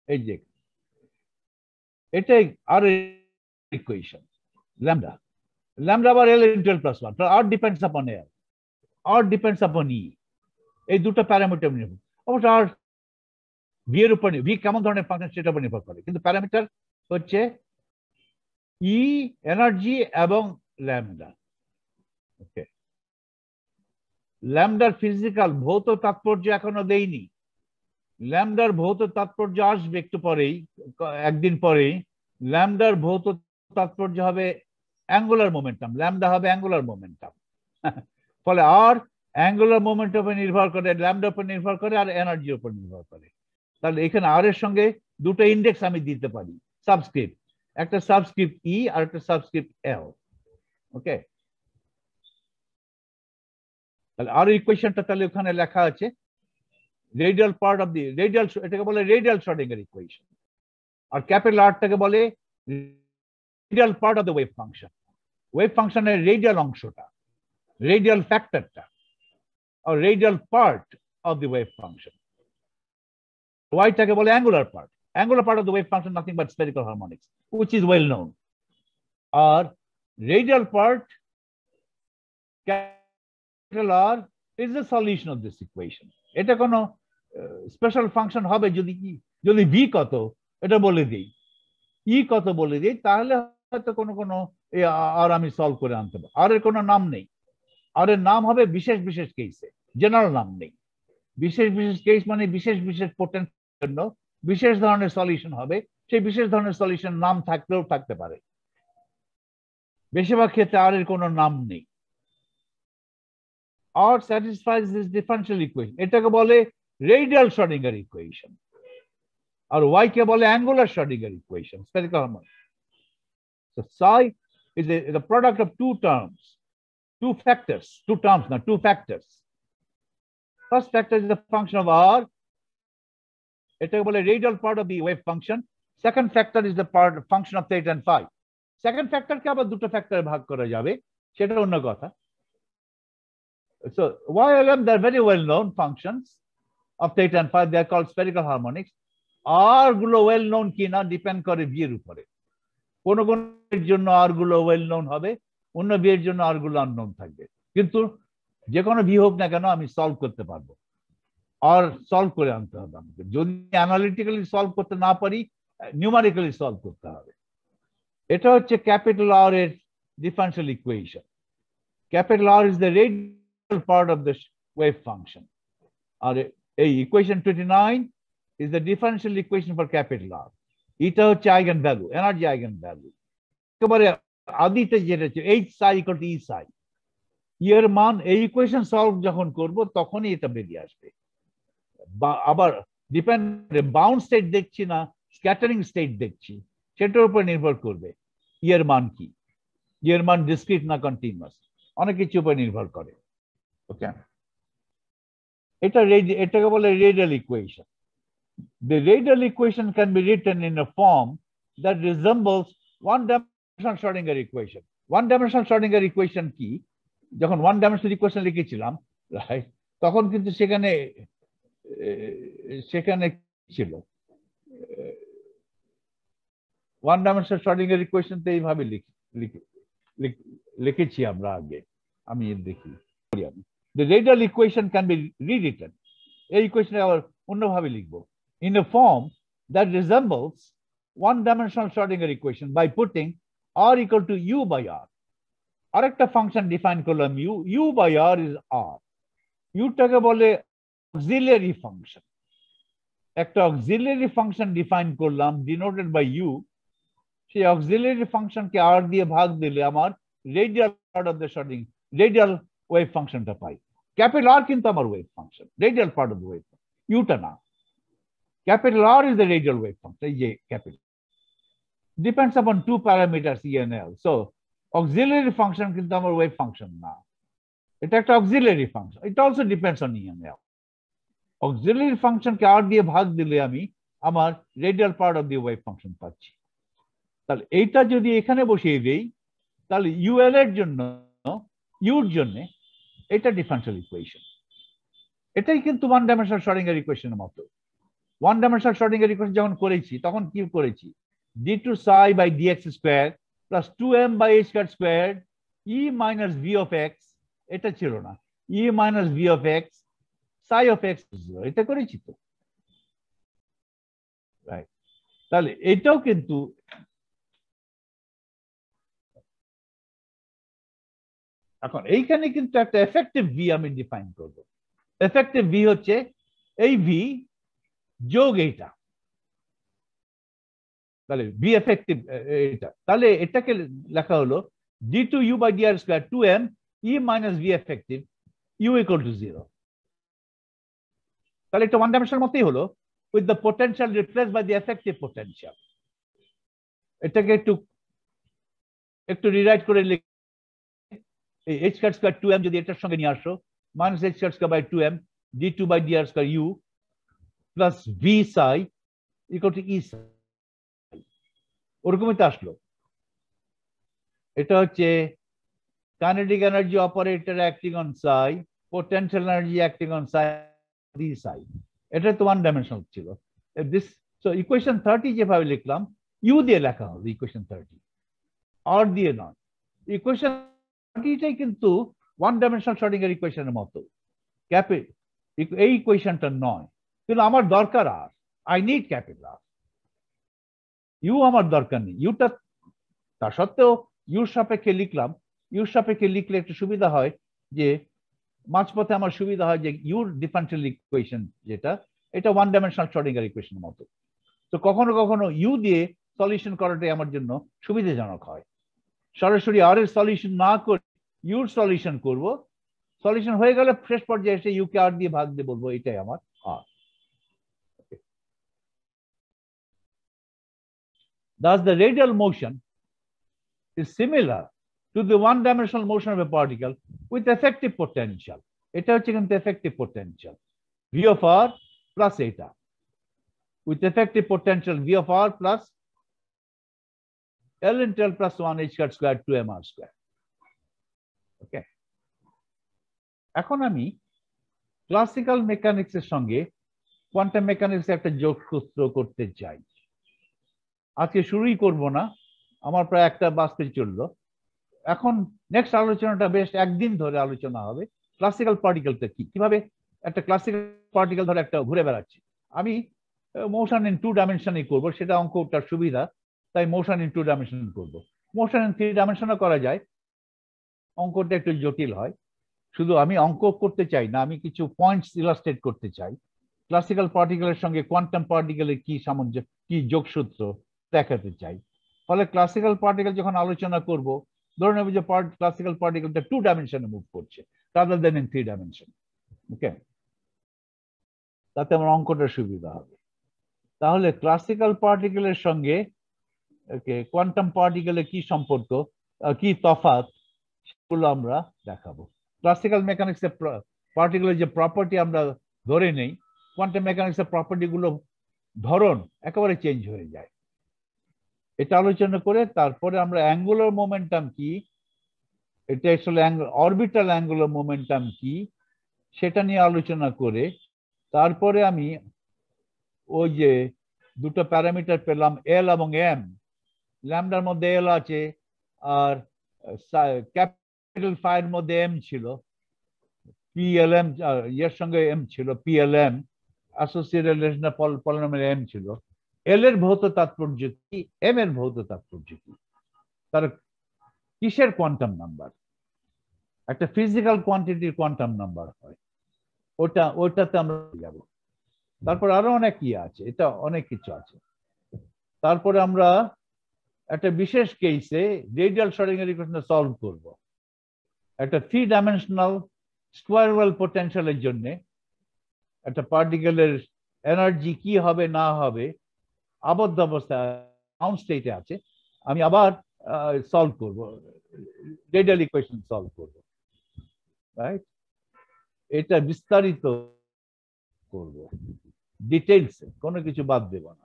এই যে এটাই আর ইকুয়েশন ল্যামডা। ল্যামডা আবার এল ইনটু এল প্লাস 1, আর ডিপেন্ডস আপন এল, আর ডিপেন্ডস আপন ই। এই দুটো প্যারামিটার নির্ভর, অবশ্য আর ভি এর উপর, ভি কেমন ধরনের ফাংশন সেটার উপর নির্ভর করে, কিন্তু প্যারামিটার হচ্ছে ই, এনার্জি এবং ল্যামডা। ওকে, ল্যামডার ফিজিক্যাল ভৌত তাৎপর্য এখনো দেইনি। ল্যামডার ভৌত তাৎপর্য আসবে একটু পরেই, একদিন পরেই। ল্যামডার ভৌত তাৎপর্য হবে অ্যাঙ্গুলার মোমেন্টাম, ল্যামডা হবে অ্যাঙ্গুলার মোমেন্টাম। ফলে আর অ্যাঙ্গুলার মোমেন্টাম উপর নির্ভর করে, ল্যামডার উপর নির্ভর করে, আর এনার্জির উপর নির্ভর করে। তাহলে এখানে আর এর সঙ্গে দুটো ইন্ডেক্স আমি দিতে পারি, সাবস্ক্রিপ্ট, একটা সাবস্ক্রিপ্ট ই আর একটা সাবস্ক্রিপ্ট এল। ওকে, তাহলে আর ইকুয়েশনটা তাহলে ওখানে লেখা আছে radial part of the radial, এটাকে বলে রেডিয়াল শ্রোডিঙ্গার ইকুয়েশন। আর ক্যাপিটাল আরটাকে বলে radial part of the wave function. Wave ফাংশনের রেডিয়াল অংশটা, রেডিয়াল ফ্যাক্টরটা, আর radial part of the wave function. ওয়াইটাকে বলে angular part. Angular part of the wave function nothing but spherical harmonics, which is well known. Or radial part, capital R, is the solution of this equation. এটা কোনো স্পেশাল ফাংশন হবে যদি যদি v কত এটা বলে দেই, e কত বলে দেই, তাহলে হয়তো কোনো আর আমি সলভ করে আনতে পারবো। আর এর কোনো নাম নেই, আর এর নাম হবে বিশেষ বিশেষ কেসে, জেনারেল নাম নেই। বিশেষ বিশেষ কেস মানে বিশেষ বিশেষ পোটেনশিয়াল জন্য বিশেষ ধরনের সলিউশন হবে, সেই বিশেষ ধরনের সলিউশন নাম থাকলেও থাকতে পারে, বেশিরভাগ ক্ষেত্রে আর এর কোনো নাম নেই। আর স্যাটিসফাইজ দিস ডিফারেনশিয়াল ইকুয়েশন, এটাকে বলে রেডিয়াল শ্রোডিঙ্গার ইকুয়েশন। আর ওয়াই কে বলে angular Schrödinger equation, spherical harmonic. So psi is the product of two terms, two factors, two factors. First factor is the function of r, এটাকে বলে radial part of the wave function. Second factor is the part function of theta and phi. Second ফ্যাক্টরকে আবার দুটো ফ্যাক্টরে ভাগ করা যাবে, সেটা অন্য কথা। So YLM, they're very well known functions of theta and phi, they are called spherical harmonics. R গুলো well known কিনা ডিপেন্ড করে v এর উপরে। কোন কোন এর জন্য r গুলো well known হবে, অন্য v এর জন্য r গুলো unknown থাকবে। কিন্তু যে কোনো v হোক না কেন আমি সলভ করতে পারবো, আর সলভ করে আনতে হবে আমাকে। যদি অ্যানালিটিক্যালি সলভ করতে না পারি, নিউমারিক্যালি সলভ করতে হবে। এটা হচ্ছে ক্যাপিটাল আর এর differential equation. Capital R is the radial part of the wave function. আর এই equation 29 is the differential equation for capital R. এটা হচ্ছে eigenvalue, energy eigenvalue. একেবারে আদিতে যেটা হচ্ছে এইচ সাই ইকুয়াল টু ই সাই। এর মান এই ইকুয়েশন সলভ যখন করব তখনই এটা বেরিয়ে আসবে। আবার ডিপেন্ড, বাউন্ড স্টেট দেখছি না স্ক্যাটারিং স্টেট দেখছি, সেটার উপর নির্ভর করবে এর মান কি, এর মান ডিসক্রিট না কন্টিনিউয়াস, অনেক কিছু উপর নির্ভর করে। ওকে, এটাকে বলে radial equation. The radial equation can be written in a form that resembles one-dimensional Schrodinger equation. One-dimensional Schrodinger equation কি? যখন one-dimensional equation লিখেছিলাম, রাইট, তখন কিন্তু সেখানে ছিল one-dimensional Schrodinger equation তো এইভাবে লিখেছি আমরা আগে। আমি দেখি, the radial equation can be rewritten, এই ইকুয়েশন আবার অন্যভাবে লিখবো, in a form that resembles one-dimensional Schrodinger equation by putting r equal to u by r. আরেকটা ফাংশন ডিফাইন করলাম u by r is r. টাকে বলে অক্সিলিয়ারি ফাংশন। একটা অক্সিলিয়ারি ফাংশন ডিফাইন করলাম ডিনোটেড বাই u, সেই অক্সিলিয়ারি ফাংশনকে r দিয়ে ভাগ দিলে আমার radial part of the Schrodinger radial wave ফাংশনটা পাই। ক্যাপিটাল r কিন্তু আমার wave function, radial part of the wave, টা না। Capital R is the radial wave function, capital. Depends upon two parameters E and L. So, auxiliary function কিন্তু আমার wave function না, এটা একটা auxiliary function. It also depends on E and L. Auxiliary function K R দিয়ে ভাগ দিলে আমি আমার radial part of the wave function পাচ্ছি। তাহলে এইটা যদি এখানে বসিয়ে দেই, তাহলে UL এর জন্য, U এর জন্য এটা ডিফারেনশিয়াল ইকুয়েশন। এটাই কিন্তু ওয়ান ডাইমেনশনাল Schrodinger ইকুয়েশনের মতো। ওয়ান ডাইমেনশনাল Schrodinger ইকুয়েশন যখন করেছি তখন কি করেছি, d2 psi by dx square plus 2m by h squared squared e minus v of x, এটা ছিল না, e minus v of x psi of x 0, এটা করেছি তো, রাইট। তাহলে এটাও কিন্তু এখন এইখানে কিন্তু একটা এফেক্টিভ ভি আমি ডিফাইন করব। এফেক্টিভ ভি হচ্ছে এই ভি যোগ এইটা, তাহলে ভি এফেক্টিভ এটা, তাহলে এটাকে লেখা হলো d2u by dr square 2m e minus v effective u equal to 0। তাহলে এটা ওয়ান ডাইমেনশনাল মতই হলো, with the potential replaced by the effective potential. এটাকে একটু রিরাইট করে লিখে h squared square 2m যদি এটার সঙ্গে নিয়ে আসো minus h squared square by 2m d2 by dr square u plus v psi equal to e psi ওরকমই তো আসলো। এটা হচ্ছে kinetic energy operator acting on psi, potential energy acting on psi d psi। এটা তো ওয়ান ডাইমেনশনাল ছিল। দিস সো ইকুয়েশন 30 যেভাবে লিখলাম ইউ দিয়ে লেখা হবে ইকুয়েশন 30, আর দিয়ে নয়। ইকুয়েশন 30টাই কিন্তু ওয়ান ডাইমেনশনাল শ্রোডিঙ্গার ইকুয়েশনের মতো, এই ইকুয়েশনটা নয়, কিন্তু আমার দরকার R, I need capital R. U আমার দরকার নেই, ইউটা তা সত্ত্বেও ইউর সাপেক্ষে লিখলাম। ইউর সাপেক্ষে লিখলে একটু সুবিধা হয় যে মাঝপথে আমার সুবিধা হয় যে ইউর ডিফারেন্সিয়াল ইকুয়েশন যেটা, এটা ওয়ান ডাইমেনশনাল শ্রোডিঙ্গার ইকুয়েশনের মতো। তো কখনো কখনো ইউ দিয়ে সলিউশন করাটাই আমার জন্য সুবিধাজনক হয়। সরাসরি আর এর সলিউশন না করে ইউর সলিউশন করব, সলিউশন হয়ে গেলে শেষ পর্যায়ে এসে ইউকে আর দিয়ে ভাগ দিয়ে বলবো এটাই আমার আর। Thus the radial motion is similar to the one-dimensional motion of a particle with effective potential. এটা হচ্ছে কিন্তু effective potential v of r plus eta, with effective potential v of r plus L into L plus 1 h squared 2 mr square. Okay. এখন আমি ক্লাসিক্যাল মেকানিক্স এর সঙ্গে কোয়ান্টাম মেকানিক্স একটা যোগসূত্র করতে চাই। আজকে শুরুই করব না, আমার প্রায় একটা বাজতে চললো। এখন নেক্সট আলোচনাটা বেশ একদিন ধরে আলোচনা হবে ক্লাসিক্যাল পার্টিকেলটা কি, কিভাবে একটা ক্লাসিক্যাল পার্টিকেল ধরে একটা ঘুরে বেড়াচ্ছে। আমি মোশন ইন 2 ডাইমেনশনে করব, সেটা অঙ্কটার সুবিধা, তাই মোশন ইন 2 ডাইমেনশন করব। মোশন ইন 3 ডাইমেনশনে করা যায়, অঙ্কটা একটু জটিল হয়। শুধু আমি অঙ্ক করতে চাই না, আমি কিছু পয়েন্টস ইলাস্ট্রেট করতে চাই। ক্লাসিক্যাল পার্টিকেলের সঙ্গে কোয়ান্টাম পার্টিকেলের কি সামঞ্জস্য, কি যোগসূত্র দেখাতে চাই। ফলে ক্লাসিক্যাল পার্টিকেল যখন আলোচনা করব, ধরে নেব যে ক্লাসিক্যাল পার্টিকেলটা 2 ডাইমেনশনে মুভ করছে রাদার দ্যান ইন 3 ডাইমেনশন। ওকে, তাতে আমার অঙ্কটা সুবিধা হবে। তাহলে ক্লাসিক্যাল পার্টিকেলের সঙ্গে কোয়ান্টাম পার্টিকেলের কি সম্পর্ক, কি তফাৎ, সেগুলো আমরা দেখাবো। ক্লাসিক্যাল মেকানিক্সের পার্টিকেলের যে প্রপার্টি আমরা ধরে নেই, কোয়ান্টাম মেকানিক্সের প্রপার্টি গুলো ধরন একেবারে চেঞ্জ হয়ে যায়। এটা আলোচনা করে তারপরে আমরা অ্যাঙ্গুলার মোমেন্টাম কি, এটা আসলে অরবিটাল অ্যাঙ্গুলার মোমেন্টাম কি, সেটা নিয়ে আলোচনা করে তারপরে আমি ওই যে দুটো প্যারামিটার পেলাম এল এবং এম, ল্যামডার মধ্যে এল আছে আর ক্যাপিটাল ফাইয়ের মধ্যে এম ছিল, পিএলএম এর সঙ্গে এম ছিল, পিএলএম অ্যাসোসিয়েটেড রিলেশনাল পলিনোমিয়াল এম ছিল। এল এর ভৌত তাৎপর্য কি, এম এর ভৌত তাৎপর্য কি, তার কিসের কোয়ান্টাম নাম্বার, একটা ফিজিক্যাল কোয়ান্টিটির কোয়ান্টাম নাম্বার হয়, ওটাতে আমরা যাব। তারপর আরো অনেক কি আছে, এটা অনেক কিছু আছে। তারপরে আমরা একটা বিশেষ কেসে রেডিয়াল শ্রোডিঙ্গার ইকুয়েশন সলভ করব। একটা 3 ডাইমেনশনাল স্কয়ার ওয়েভ পোটেনশিয়ালের জন্য একটা পার্টিকেলের এনার্জি কি হবে না হবে, আবদ্ধ অবস্থায় বাউন্ড স্টেটে আছে, আমি আবার সলভ করব, রেডিয়াল ইকুয়েশন সলভ করব, রাইট? এটা বিস্তারিত করব, ডিটেইলসে, কোনো কিছু বাদ দেব না।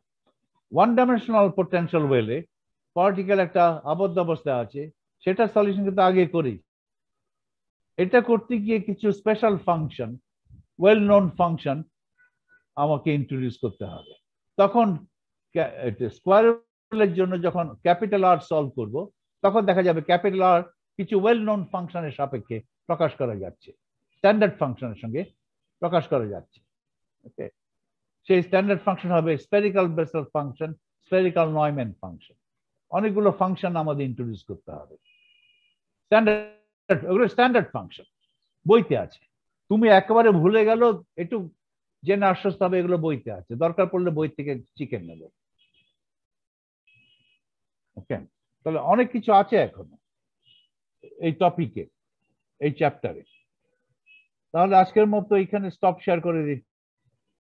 ওয়ান ডাইমেনশনাল পোটেনশিয়াল ওয়েলে পার্টিকেল একটা আবদ্ধ অবস্থায় আছে, সেটা সলিউশন কিন্তু আগে করি। এটা করতে গিয়ে কিছু special function, well known function আমাকে ইন্ট্রোডিউস করতে হবে। তখন স্কয়ার ওয়েভের জন্য যখন ক্যাপিটাল আর সলভ করব, তখন দেখা যাবে ক্যাপিটাল আর কিছু ওয়েল নোন ফাংশনের সাপেক্ষে প্রকাশ করা যাচ্ছে, স্ট্যান্ডার্ড ফাংশনের সঙ্গে প্রকাশ করা যাচ্ছে। ওকে, সেই স্ট্যান্ডার্ড ফাংশন হবে spherical Bessel function, spherical Neumann function. অনেকগুলো ফাংশন আমাদের ইন্ট্রোডিউস করতে হবে। স্ট্যান্ডার্ড ফাংশন বইতে আছে, তুমি একেবারে ভুলে গেল একটু জেনে আশ্বস্ত হবে এগুলো বইতে আছে, দরকার পড়লে বই থেকে শিখে নেব। ওকে, তাহলে অনেক কিছু আছে এখনো এই টপিকে, এই চ্যাপ্টারে। তাহলে আজকের মতো এখানে স্টপ শেয়ার করে দিচ্ছি।